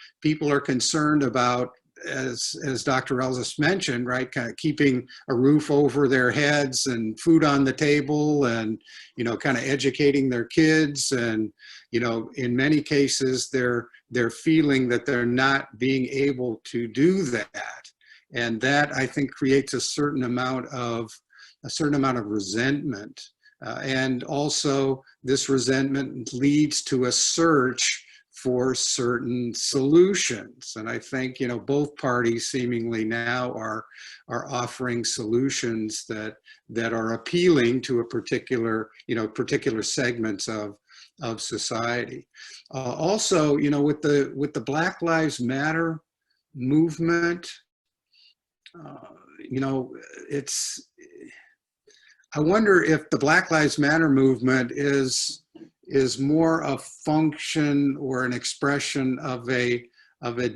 concerned about, as Dr. Ellis mentioned, right, kind of keeping a roof over their heads and food on the table, and, you know, kind of educating their kids. And, you know, in many cases, they're feeling that they're not being able to do that. And that, I think, creates a certain amount of resentment. And also this resentment leads to a search for certain solutions. And I think, you know, both parties seemingly now are offering solutions that are appealing to a particular, you know, particular segments of society. Also, you know, with the Black Lives Matter movement, you know, I wonder if the Black Lives Matter movement is more a function or an expression of a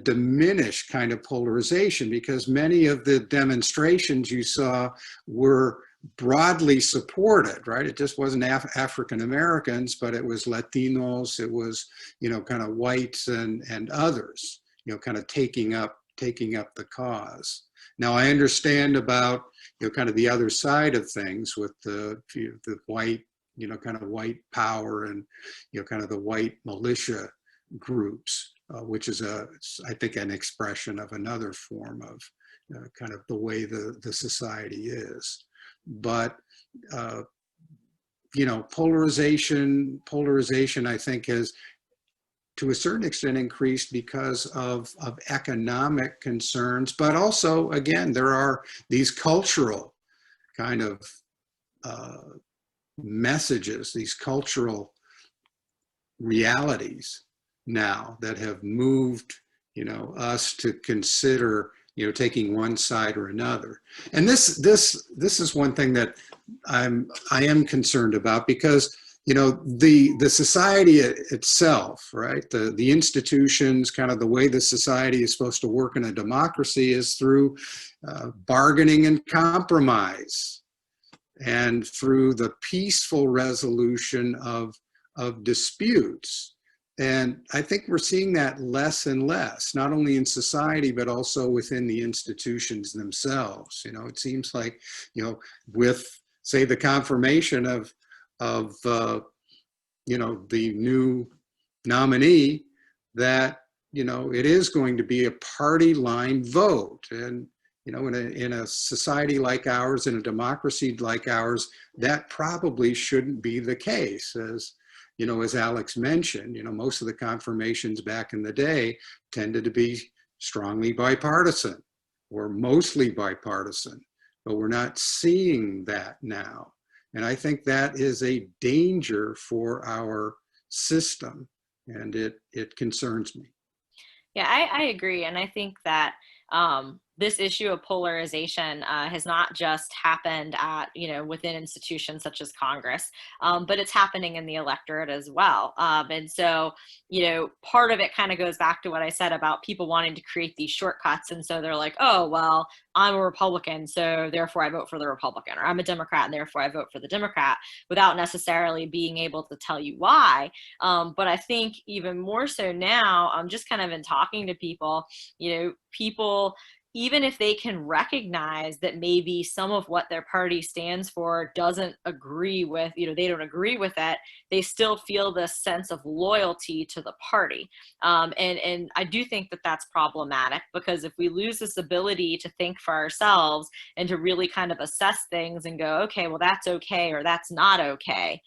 diminished kind of polarization, because many of the demonstrations you saw were broadly supported, right? It just wasn't African Americans, but it was Latinos, it was, you know, kind of whites and others, you know, kind of taking up the cause. Now, I understand about, you know, kind of the other side of things with the white, you know, kind of white power and, you know, kind of the white militia groups, which is I think an expression of another form of kind of the way the society is. But, you know, polarization, I think, has, to a certain extent, increased because of economic concerns, but also, again, there are these cultural kind of messages, these cultural realities now that have moved, us to consider, taking one side or another. And this is one thing that I am concerned about, because the society itself, right? The institutions, kind of the way the society is supposed to work in a democracy is through bargaining and compromise, and through the peaceful resolution of disputes. And I think we're seeing that less and less, not only in society, but also within the institutions themselves. It seems like, with, say, the confirmation of the new nominee, that, it is going to be a party line vote. And, in a society like ours, in a democracy like ours, that probably shouldn't be the case. As Alex mentioned, most of the confirmations back in the day tended to be strongly bipartisan or mostly bipartisan, but we're not seeing that now. And I think that is a danger for our system, and it concerns me. Yeah, I agree. And I think that this issue of polarization has not just happened at, within institutions such as Congress, but it's happening in the electorate as well. And so, part of it kind of goes back to what I said about people wanting to create these shortcuts. And so they're like, oh, well, I'm a Republican, so therefore I vote for the Republican, or I'm a Democrat and therefore I vote for the Democrat, without necessarily being able to tell you why. But I think even more so now, just kind of in talking to people, people, even if they can recognize that maybe some of what their party stands for doesn't agree with, they don't agree with it, they still feel this sense of loyalty to the party. And I do think that that's problematic, because if we lose this ability to think for ourselves and to really kind of assess things and go, okay, well, that's okay, or that's not okay.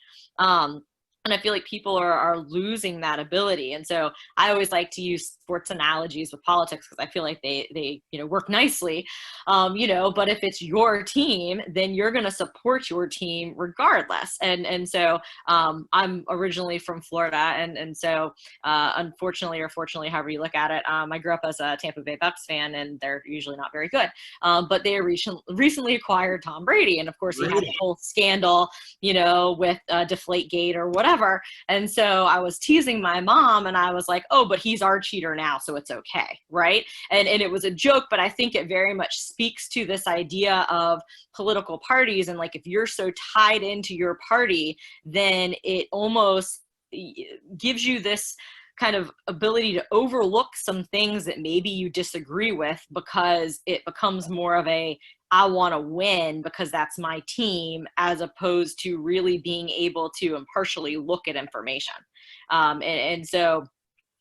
And I feel like people are losing that ability. And so I always like to use sports analogies with politics, because I feel like they work nicely, but if it's your team, then you're going to support your team regardless. And so I'm originally from Florida. And so unfortunately, or fortunately, however you look at it, I grew up as a Tampa Bay Bucks fan, and they're usually not very good. But they recently acquired Tom Brady. And of course, he had the whole scandal, with Deflategate or whatever. And so I was teasing my mom, and I was like, oh, but he's our cheater now, so it's okay, right? And it was a joke, but I think it very much speaks to this idea of political parties. And like, if you're so tied into your party, then it almost gives you this kind of ability to overlook some things that maybe you disagree with, because it becomes more of a, I want to win because that's my team, as opposed to really being able to impartially look at information. And so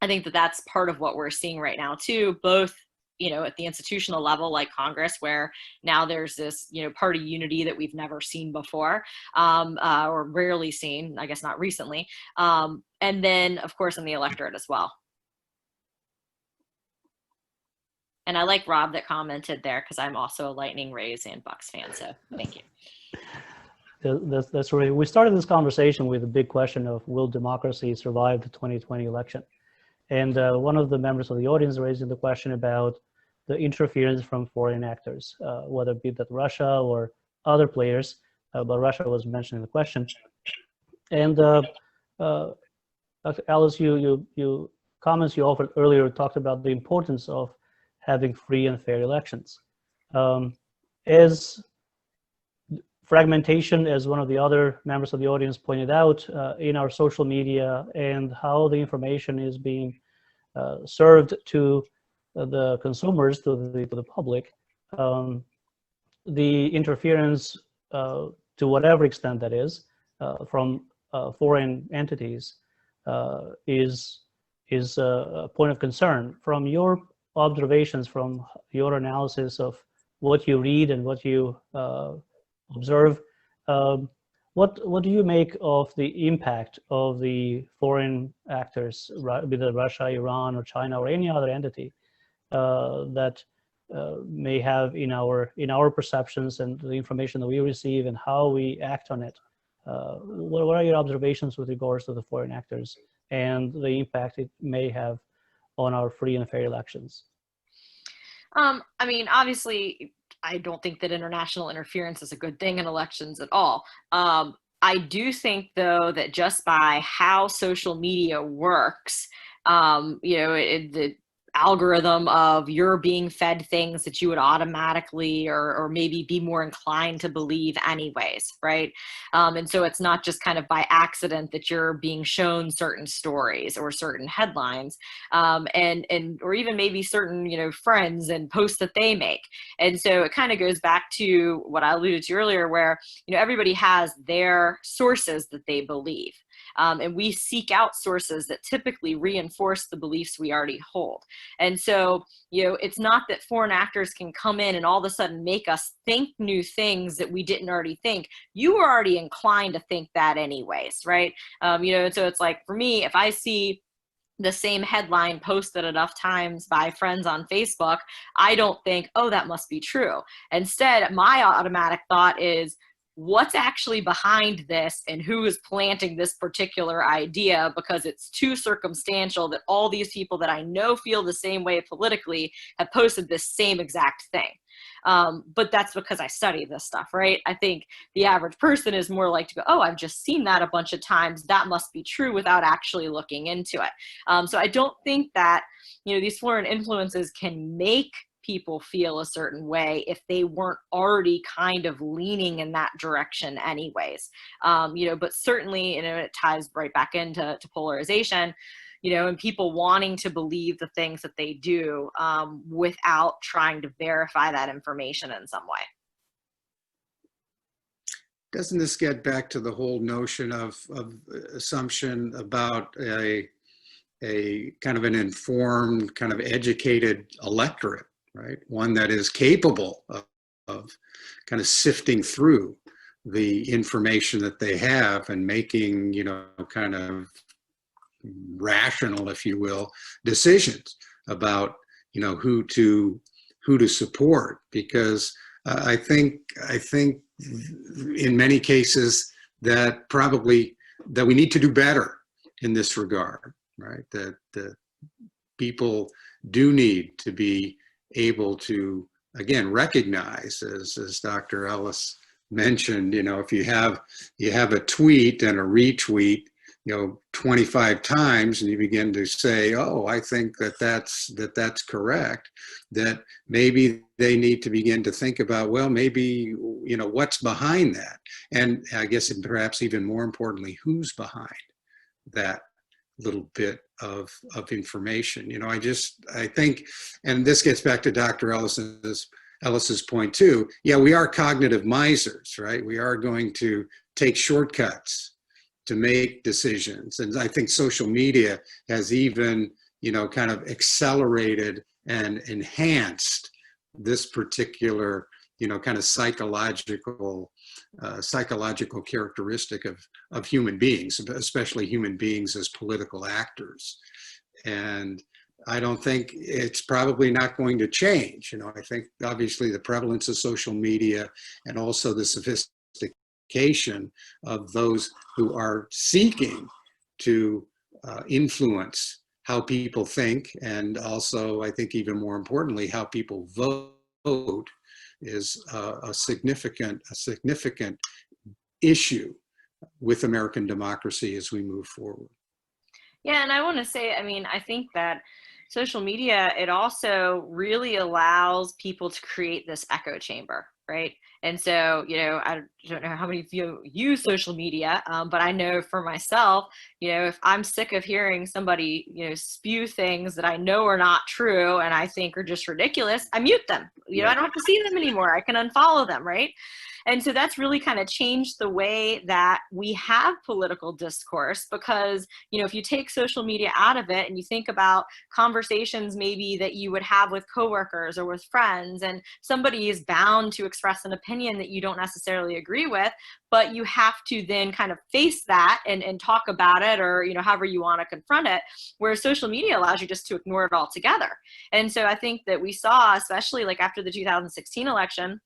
I think that that's part of what we're seeing right now too, both, at the institutional level, like Congress, where now there's this, party unity that we've never seen before, or rarely seen, I guess not recently. And then of course in the electorate as well. And I like Rob that commented there, because I'm also a Lightning, Rays, and Bucks fan. So thank you. That's right. We started this conversation with a big question of, will democracy survive the 2020 election? And one of the members of the audience raised the question about the interference from foreign actors, whether it be that Russia or other players, but Russia was mentioned in the question. And Alice, you comments you offered earlier talked about the importance of having free and fair elections. As fragmentation, as one of the other members of the audience pointed out, in our social media, and how the information is being served to the consumers, to the public, the interference, to whatever extent that is, from foreign entities, is a point of concern. From your observations, from your analysis of what you read and what you observe, what do you make of the impact of the foreign actors, be it Russia, Iran, or China, or any other entity, that may have in our perceptions and the information that we receive and how we act on it what are your observations with regards to the foreign actors and the impact it may have on our free and fair elections? I mean, obviously, I don't think that international interference is a good thing in elections at all. I do think, though, that just by how social media works, the algorithm of you're being fed things that you would automatically or maybe be more inclined to believe anyways, right? And so it's not just kind of by accident that you're being shown certain stories or certain headlines, and or even maybe certain friends and posts that they make. And so it kind of goes back to what I alluded to earlier, where everybody has their sources that they believe. And we seek out sources that typically reinforce the beliefs we already hold. And so, it's not that foreign actors can come in and all of a sudden make us think new things that we didn't already think. You were already inclined to think that anyways, right? So it's like, for me, if I see the same headline posted enough times by friends on Facebook, I don't think, oh, that must be true. Instead, my automatic thought is, what's actually behind this and who is planting this particular idea, because it's too circumstantial that all these people that I know feel the same way politically have posted this same exact thing. But that's because I study this stuff, right? I think the average person is more like to go, oh, I've just seen that a bunch of times, that must be true, without actually looking into it. So I don't think that, these foreign influences can make people feel a certain way if they weren't already kind of leaning in that direction anyways. But certainly, it ties right back into polarization, and people wanting to believe the things that they do without trying to verify that information in some way. Doesn't this get back to the whole notion of assumption about a kind of an informed, kind of educated electorate? Right, one that is capable of kind of sifting through the information that they have and making, kind of rational, if you will, decisions about, who to support. Because I think in many cases that we need to do better in this regard, right? That people do need to be able to, again, recognize, as Dr. Ellis mentioned, if you have a tweet and a retweet, 25 times, and you begin to say, oh, I think that's correct, that maybe they need to begin to think about, well, maybe, what's behind that? And I guess perhaps even more importantly, who's behind that little bit of information. I think, and this gets back to Dr. Ellis's point too. Yeah, we are cognitive misers, right? We are going to take shortcuts to make decisions. And I think social media has even, kind of accelerated and enhanced this particular, kind of psychological characteristic of human beings, especially human beings as political actors. And I don't think it's probably not going to change. I think obviously the prevalence of social media and also the sophistication of those who are seeking to influence how people think, and also I think even more importantly, how people vote, is a significant issue with American democracy as we move forward. Yeah, and I want to say, I think that social media, it also really allows people to create this echo chamber, right? And so, I don't know how many of you use social media, but I know for myself, if I'm sick of hearing somebody, spew things that I know are not true and I think are just ridiculous, I mute them. I don't have to see them anymore. I can unfollow them, right? And so that's really kind of changed the way that we have political discourse, because, if you take social media out of it and you think about conversations maybe that you would have with coworkers or with friends, and somebody is bound to express an opinion that you don't necessarily agree with, but you have to then kind of face that and talk about it, or, however you want to confront it, whereas social media allows you just to ignore it altogether. And so I think that we saw, especially like after the 2016 election,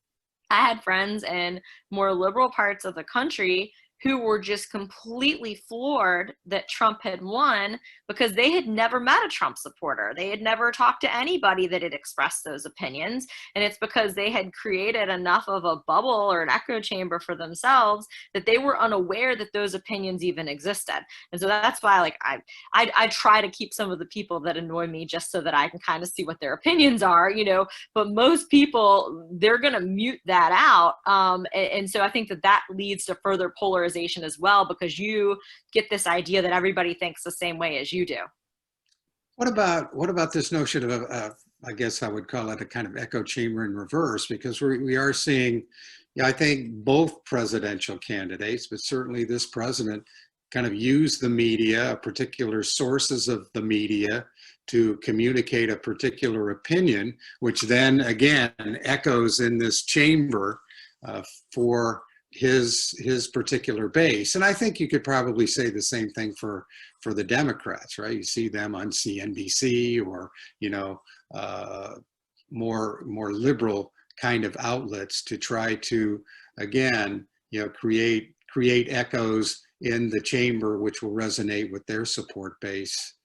I had friends in more liberal parts of the country who were just completely floored that Trump had won because they had never met a Trump supporter. They had never talked to anybody that had expressed those opinions. And it's because they had created enough of a bubble or an echo chamber for themselves that they were unaware that those opinions even existed. And so that's why, like, I try to keep some of the people that annoy me just so that I can kind of see what their opinions are, you know, but most people, they're going to mute that out. And so I think that that leads to further polarization as well, because you get this idea that everybody thinks the same way as you do. What about this notion of I guess I would call it a kind of echo chamber in reverse, because we are seeing, yeah, I think both presidential candidates, but certainly this president, kind of use the media, particular sources of the media, to communicate a particular opinion, which then again echoes in this chamber for his particular base. And I think you could probably say the same thing for the Democrats, right? You see them on CNBC or, you know, more liberal kind of outlets to try to, again, you know, create echoes in the chamber, which will resonate with their support base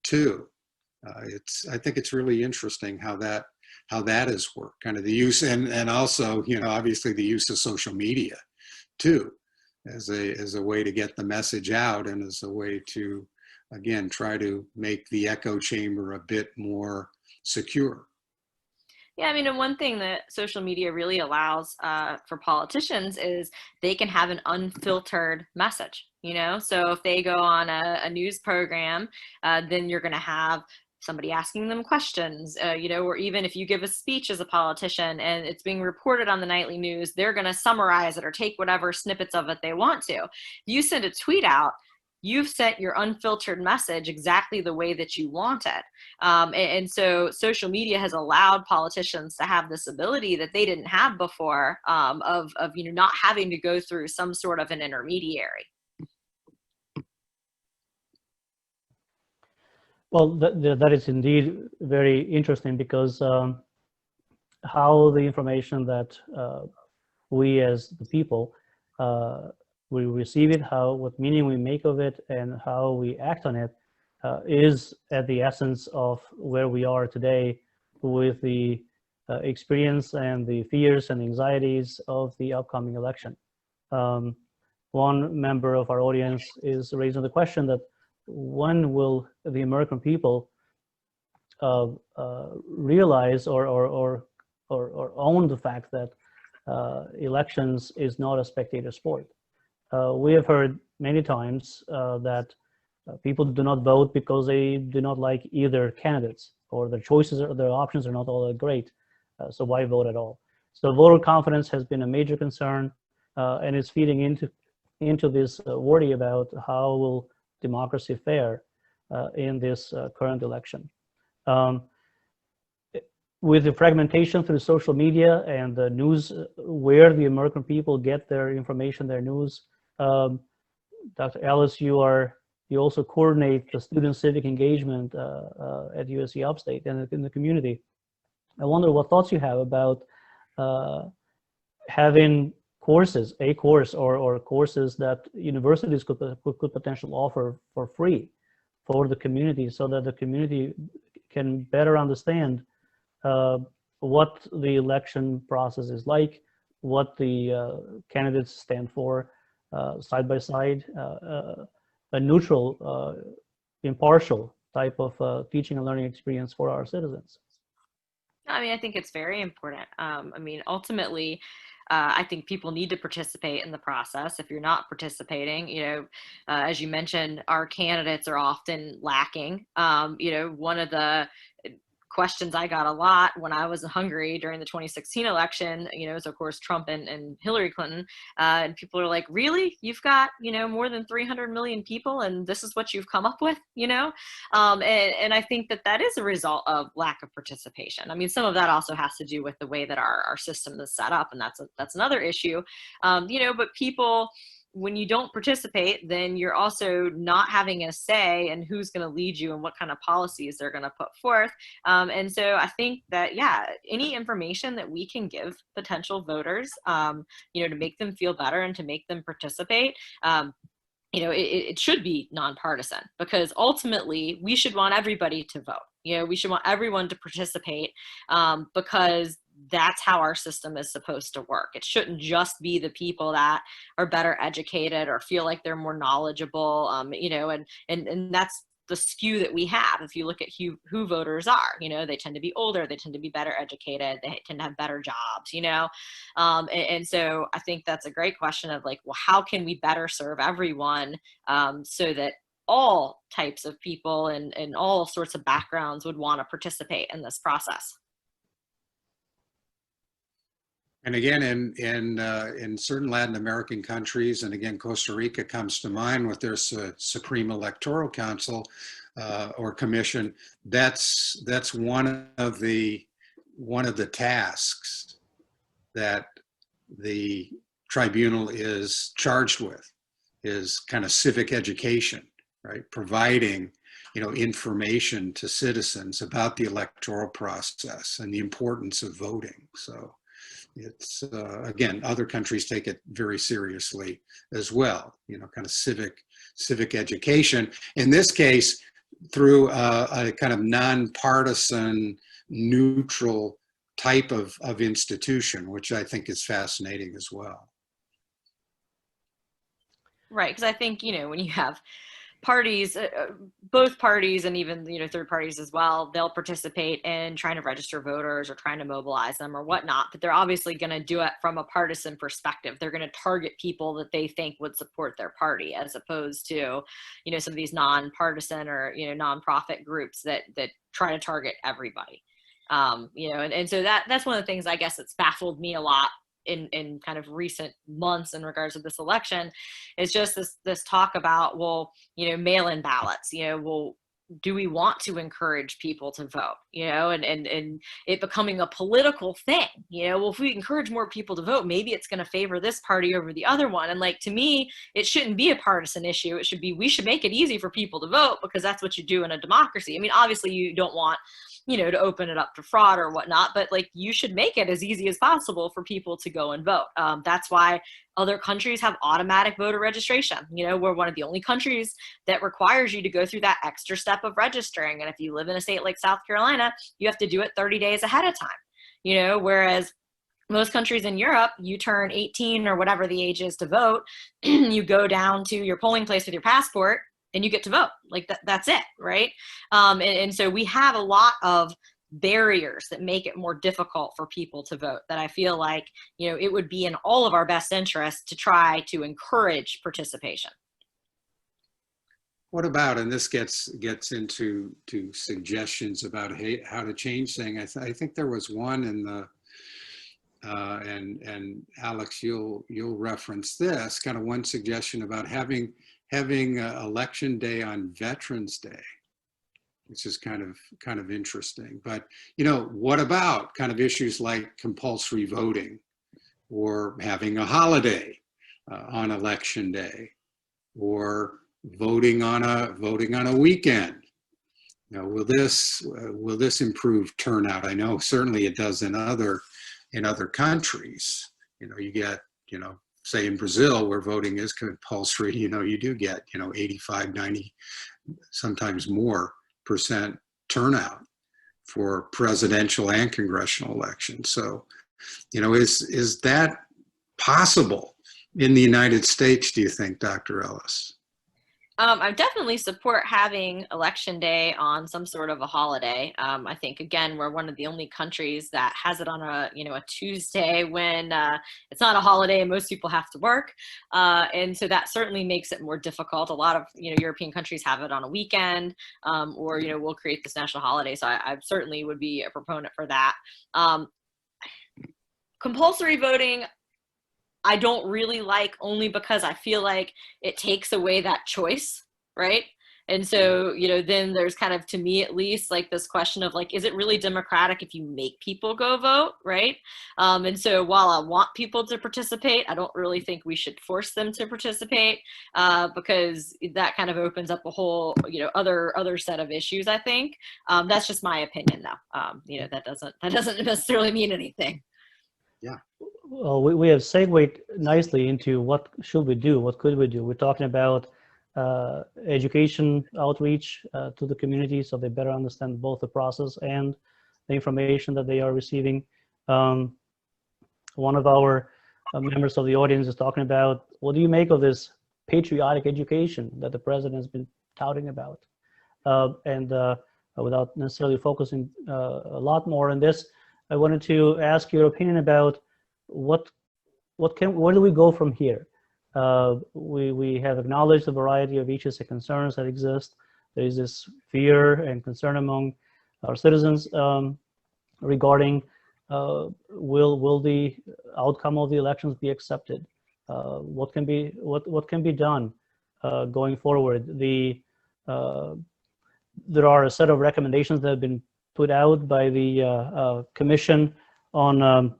too. I think it's really interesting how that has worked, kind of the use, and also, you know, obviously the use of social media too, as a way to get the message out and as a way to, again, try to make the echo chamber a bit more secure. Yeah, I mean, and one thing that social media really allows for politicians is they can have an unfiltered message, you know? So if they go on a news program, then you're going to have somebody asking them questions, you know, or even if you give a speech as a politician and it's being reported on the nightly news, they're going to summarize it or take whatever snippets of it they want to. If you send a tweet out, you've sent your unfiltered message exactly the way that you want it. And so social media has allowed politicians to have this ability that they didn't have before, of, you know, not having to go through some sort of an intermediary. Well, that is indeed very interesting, because how the information that we as the people, we receive it, what meaning we make of it, and how we act on it is at the essence of where we are today with the experience and the fears and anxieties of the upcoming election. One member of our audience is raising the question that when will the American people realize or own the fact that elections is not a spectator sport? We have heard many times that people do not vote because they do not like either candidates, or their choices or their options are not all that great. So why vote at all? So voter confidence has been a major concern, and is feeding into this worry about how will democracy fare in this current election. With the fragmentation through social media and the news, where the American people get their information, their news, Dr. Ellis, you also coordinate the student civic engagement at USC Upstate and in the community. I wonder what thoughts you have about having courses, a course or courses that universities could potentially offer for free for the community, so that the community can better understand what the election process is like, what the candidates stand for, side by side, a neutral, impartial type of teaching and learning experience for our citizens. I mean, I think it's very important. I mean, ultimately, I think people need to participate in the process. If you're not participating, you know, as you mentioned, our candidates are often lacking. You know, one of the questions I got a lot when I was in Hungary during the 2016 election, you know, is of course Trump and Hillary Clinton, and people are like, really? You've got, you know, more than 300 million people and this is what you've come up with, you know? And I think that is a result of lack of participation. I mean, some of that also has to do with the way that our system is set up, and that's another issue, you know, but people, when you don't participate, then you're also not having a say in who's going to lead you and what kind of policies they're going to put forth. And so I think that, yeah, any information that we can give potential voters, to make them feel better and to make them participate, it should be nonpartisan, because ultimately we should want everybody to vote. We should want everyone to participate, because that's how our system is supposed to work. It shouldn't just be the people that are better educated or feel like they're more knowledgeable, and that's the skew that we have. If you look at who voters are, they tend to be older, they tend to be better educated, they tend to have better jobs, and so I think that's a great question of like, well, how can we better serve everyone, so that all types of people and all sorts of backgrounds would want to participate in this process. And again, in certain Latin American countries, and again, Costa Rica comes to mind with their Supreme Electoral Council or Commission. That's one of the tasks that the tribunal is charged with, is kind of civic education, right? Providing information to citizens about the electoral process and the importance of voting. So it's, again, other countries take it very seriously as well, kind of civic education. In this case, through a kind of nonpartisan, neutral type of institution, which I think is fascinating as well. Right, because I think, when you have parties, both parties, and even third parties as well, they'll participate in trying to register voters or trying to mobilize them or whatnot, but they're obviously going to do it from a partisan perspective. They're going to target people that they think would support their party, as opposed to some of these nonpartisan or nonprofit groups that try to target everybody. And so that's one of the things, I guess, that's baffled me a lot in kind of recent months in regards to this election, is just this talk about, well, mail-in ballots, well, do we want to encourage people to vote, and it becoming a political thing, well, if we encourage more people to vote, maybe it's going to favor this party over the other one. And like, to me, it shouldn't be a partisan issue. It should be, we should make it easy for people to vote, because that's what you do in a democracy. I mean, obviously you don't want to open it up to fraud or whatnot, but like, you should make it as easy as possible for people to go and vote. That's why other countries have automatic voter registration. We're one of the only countries that requires you to go through that extra step of registering. And if you live in a state like South Carolina, you have to do it 30 days ahead of time, whereas most countries in Europe, you turn 18 or whatever the age is to vote, you go down to your polling place with your passport, and you get to vote. Like that's it, right? And so we have a lot of barriers that make it more difficult for people to vote, that I feel like, it would be in all of our best interest to try to encourage participation. What about, and this gets into suggestions about how to change things. I think there was one in the, and Alex, you'll reference this, kind of one suggestion about having election day on Veterans Day, which is kind of interesting. But what about kind of issues like compulsory voting, or having a holiday on Election Day, or voting on a weekend? Will this improve turnout? I know certainly it does in other countries. You get say in Brazil, where voting is compulsory, you do get 85, 90, sometimes more % turnout for presidential and congressional elections. So is that possible in the United States, do you think, Dr. Ellis? I definitely support having Election Day on some sort of a holiday. I think, again, we're one of the only countries that has it on a Tuesday, when it's not a holiday and most people have to work. And so that certainly makes it more difficult. A lot of European countries have it on a weekend, or we'll create this national holiday. So I certainly would be a proponent for that. Compulsory voting, I don't really like, only because I feel like it takes away that choice, right? And so, you know, then there's kind of, to me at least, like this question of like, is it really democratic if you make people go vote, right? And so while I want people to participate, I don't really think we should force them to participate, because that kind of opens up a whole, you know, other set of issues, I think. That's just my opinion though. You know, that doesn't necessarily mean anything. Yeah. Well, we have segued nicely into what should we do, what could we do. We're talking about education outreach to the community so they better understand both the process and the information that they are receiving. One of our members of the audience is talking about, what do you make of this patriotic education that the president has been touting about? Without necessarily focusing a lot more on this, I wanted to ask your opinion about where do we go from here? We have acknowledged the variety of issues and concerns that exist. There is this fear and concern among our citizens regarding will the outcome of the elections be accepted? What can be done going forward? There are a set of recommendations that have been put out by the Commission on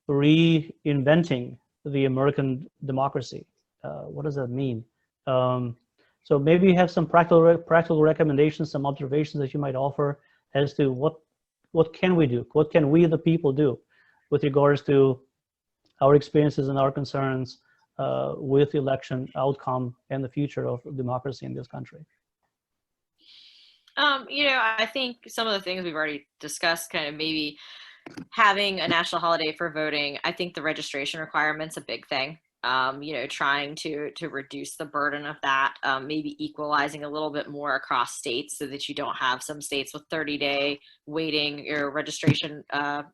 reinventing the American democracy. What does that mean? So maybe you have some practical recommendations, some observations that you might offer as to what can we do? What can we, the people, do with regards to our experiences and our concerns with the election outcome and the future of democracy in this country? You know, I think some of the things we've already discussed, kind of maybe having a national holiday for voting. I think the registration requirement's a big thing. You know, trying to reduce the burden of that, maybe equalizing a little bit more across states so that you don't have some states with 30-day waiting or registration,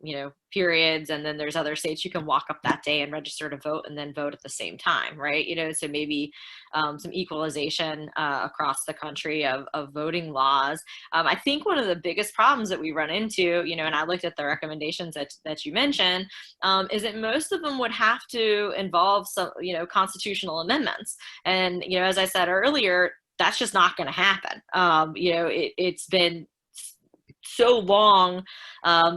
you know, periods, and then there's other states you can walk up that day and register to vote and then vote at the same time, right? You know, so maybe some equalization across the country of voting laws. I think one of the biggest problems that we run into, you know, and I looked at the recommendations that you mentioned, is that most of them would have to involve some, you know, constitutional amendments. And, you know, as I said earlier, that's just not going to happen. You know, it's been so long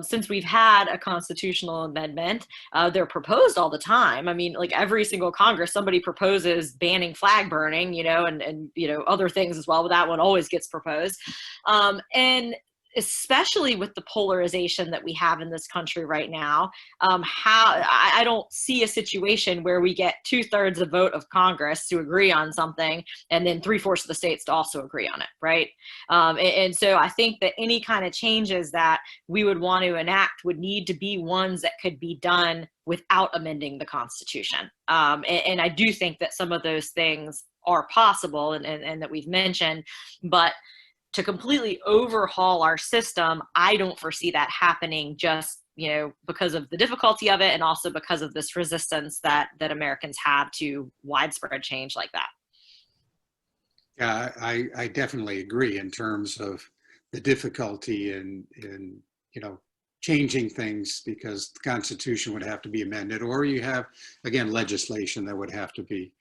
since we've had a constitutional amendment. They're proposed all the time. I mean, like every single Congress, somebody proposes banning flag burning, you know, and you know, other things as well, but that one always gets proposed. And especially with the polarization that we have in this country right now, I don't see a situation where we get 2/3 the vote of Congress to agree on something and then 3/4 of the states to also agree on it, right? And so I think that any kind of changes that we would want to enact would need to be ones that could be done without amending the Constitution. And I do think that some of those things are possible and that we've mentioned, but to completely overhaul our system, I don't foresee that happening, just, you know, because of the difficulty of it and also because of this resistance that Americans have to widespread change like that. Yeah, I definitely agree in terms of the difficulty in you know, changing things, because the Constitution would have to be amended, or you have, again, legislation that would have to be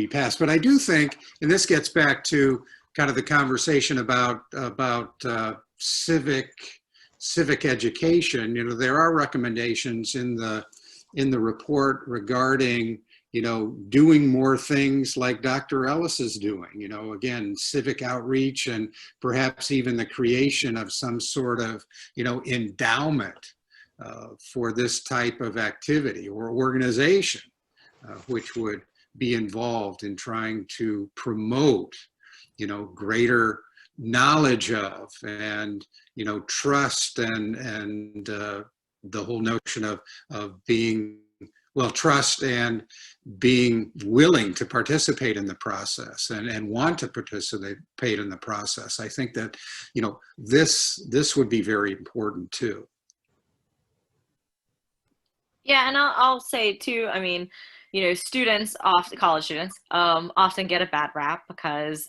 passed. But I do think, and this gets back to kind of the conversation about civic education. You know, there are recommendations in the report regarding, you know, doing more things like Dr. Ellis is doing. You know, again, civic outreach and perhaps even the creation of some sort of, you know, endowment for this type of activity or organization, which would be involved in trying to promote, you know, greater knowledge of and, you know, trust and the whole notion of being, well, trust and being willing to participate in the process and want to participate in the process. I think that, you know, this would be very important too. Yeah, and I'll say too, I mean, students, often college students, often get a bad rap because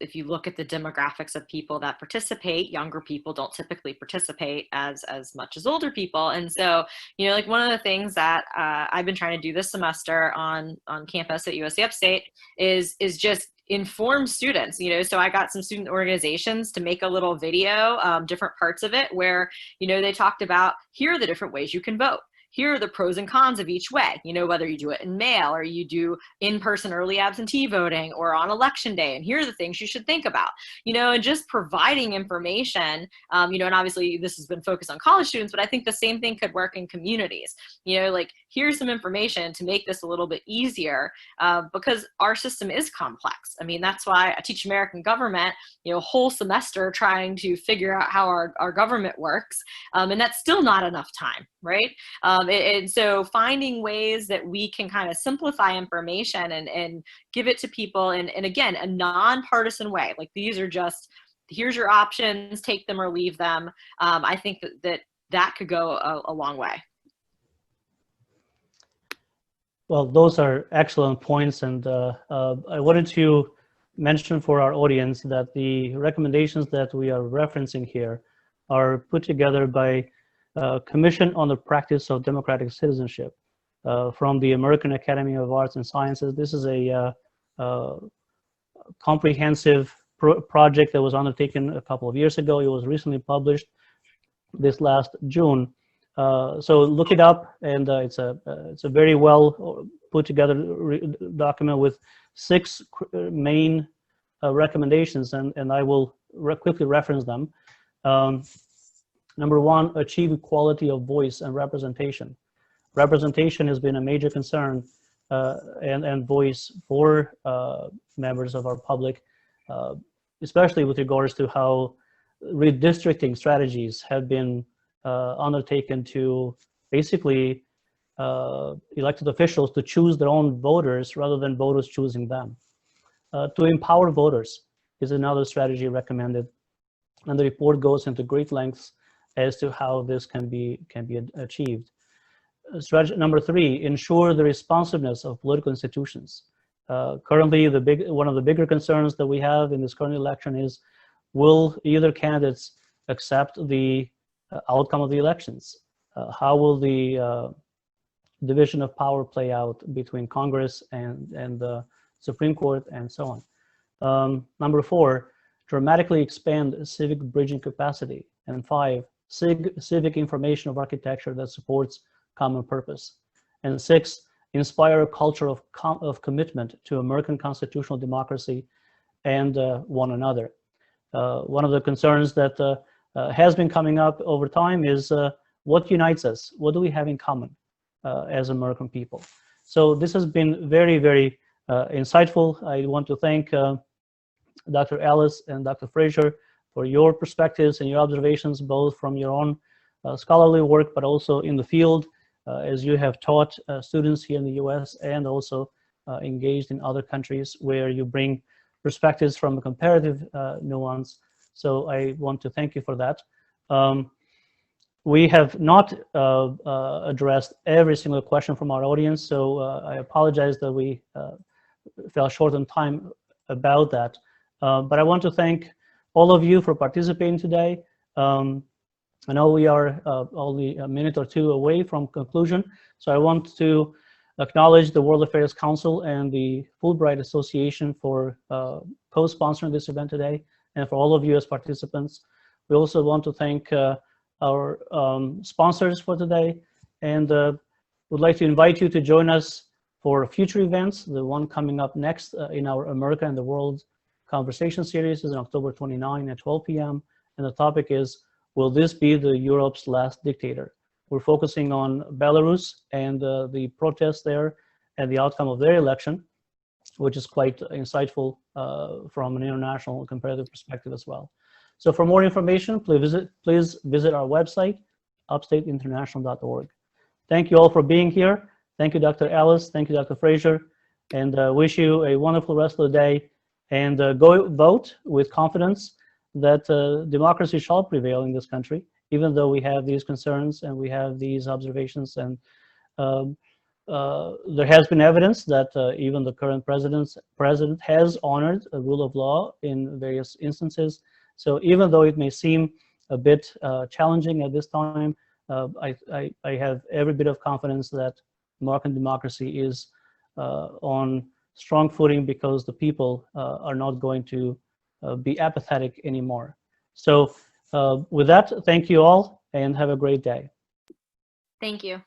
if you look at the demographics of people that participate, younger people don't typically participate as much as older people. And so, like one of the things that I've been trying to do this semester on campus at USC Upstate is just inform students, so I got some student organizations to make a little video, different parts of it where, they talked about, here are the different ways you can vote. Here are the pros and cons of each way, whether you do it in mail or you do in-person early absentee voting or on election day. And here are the things you should think about, and just providing information, and obviously this has been focused on college students, but I think the same thing could work in communities, like here's some information to make this a little bit easier because our system is complex. I mean, that's why I teach American government, a whole semester trying to figure out how our government works. And that's still not enough time, right? And so finding ways that we can kind of simplify information and give it to people and again, a nonpartisan way. Like these are just, here's your options, take them or leave them. I think that could go a long way. Well, those are excellent points. And I wanted to mention for our audience that the recommendations that we are referencing here are put together by Commission on the Practice of Democratic Citizenship from the American Academy of Arts and Sciences. This is a comprehensive project that was undertaken a couple of years ago. It was recently published this last June. So look it up, and it's a very well put together document with 6 main recommendations, and I will quickly reference them. Number 1, achieve equality of voice and representation. Representation has been a major concern and voice for members of our public, especially with regards to how redistricting strategies have been undertaken to basically elected officials to choose their own voters rather than voters choosing them. To empower voters is another strategy recommended, and the report goes into great lengths as to how this can be achieved. Strategy number 3, ensure the responsiveness of political institutions. Currently, one of the bigger concerns that we have in this current election is, will either candidates accept the outcome of the elections? How will the division of power play out between Congress and the Supreme Court and so on? Number 4, dramatically expand civic bridging capacity. And 5, civic information of architecture that supports common purpose. And 6, inspire a culture of commitment to American constitutional democracy and one another. One of the concerns that has been coming up over time is what unites us? What do we have in common as American people? So this has been very, very insightful. I want to thank Dr. Ellis and Dr. Fraser for your perspectives and your observations, both from your own scholarly work, but also in the field, as you have taught students here in the US and also engaged in other countries where you bring perspectives from a comparative nuance. So I want to thank you for that. We have not addressed every single question from our audience, so I apologize that we fell short on time about that. But I want to thank all of you for participating today. I know we are only a minute or two away from conclusion, so I want to acknowledge the World Affairs Council and the Fulbright Association for co-sponsoring this event today, and for all of you as participants. We also want to thank our sponsors for today, and would like to invite you to join us for future events. The one coming up next in our America and the World Conversation Series is on October 29 at 12 p.m. And the topic is, will this be the Europe's last dictator? We're focusing on Belarus and the protests there and the outcome of their election, which is quite insightful from an international comparative perspective as well. So for more information, please visit our website, upstateinternational.org. Thank you all for being here. Thank you, Dr. Ellis. Thank you, Dr. Fraser. And wish you a wonderful rest of the day. And go vote with confidence that democracy shall prevail in this country, even though we have these concerns and we have these observations and There has been evidence that even the current president has honored a rule of law in various instances. So even though it may seem a bit challenging at this time, I have every bit of confidence that American democracy is on strong footing because the people are not going to be apathetic anymore. So with that, thank you all and have a great day. Thank you.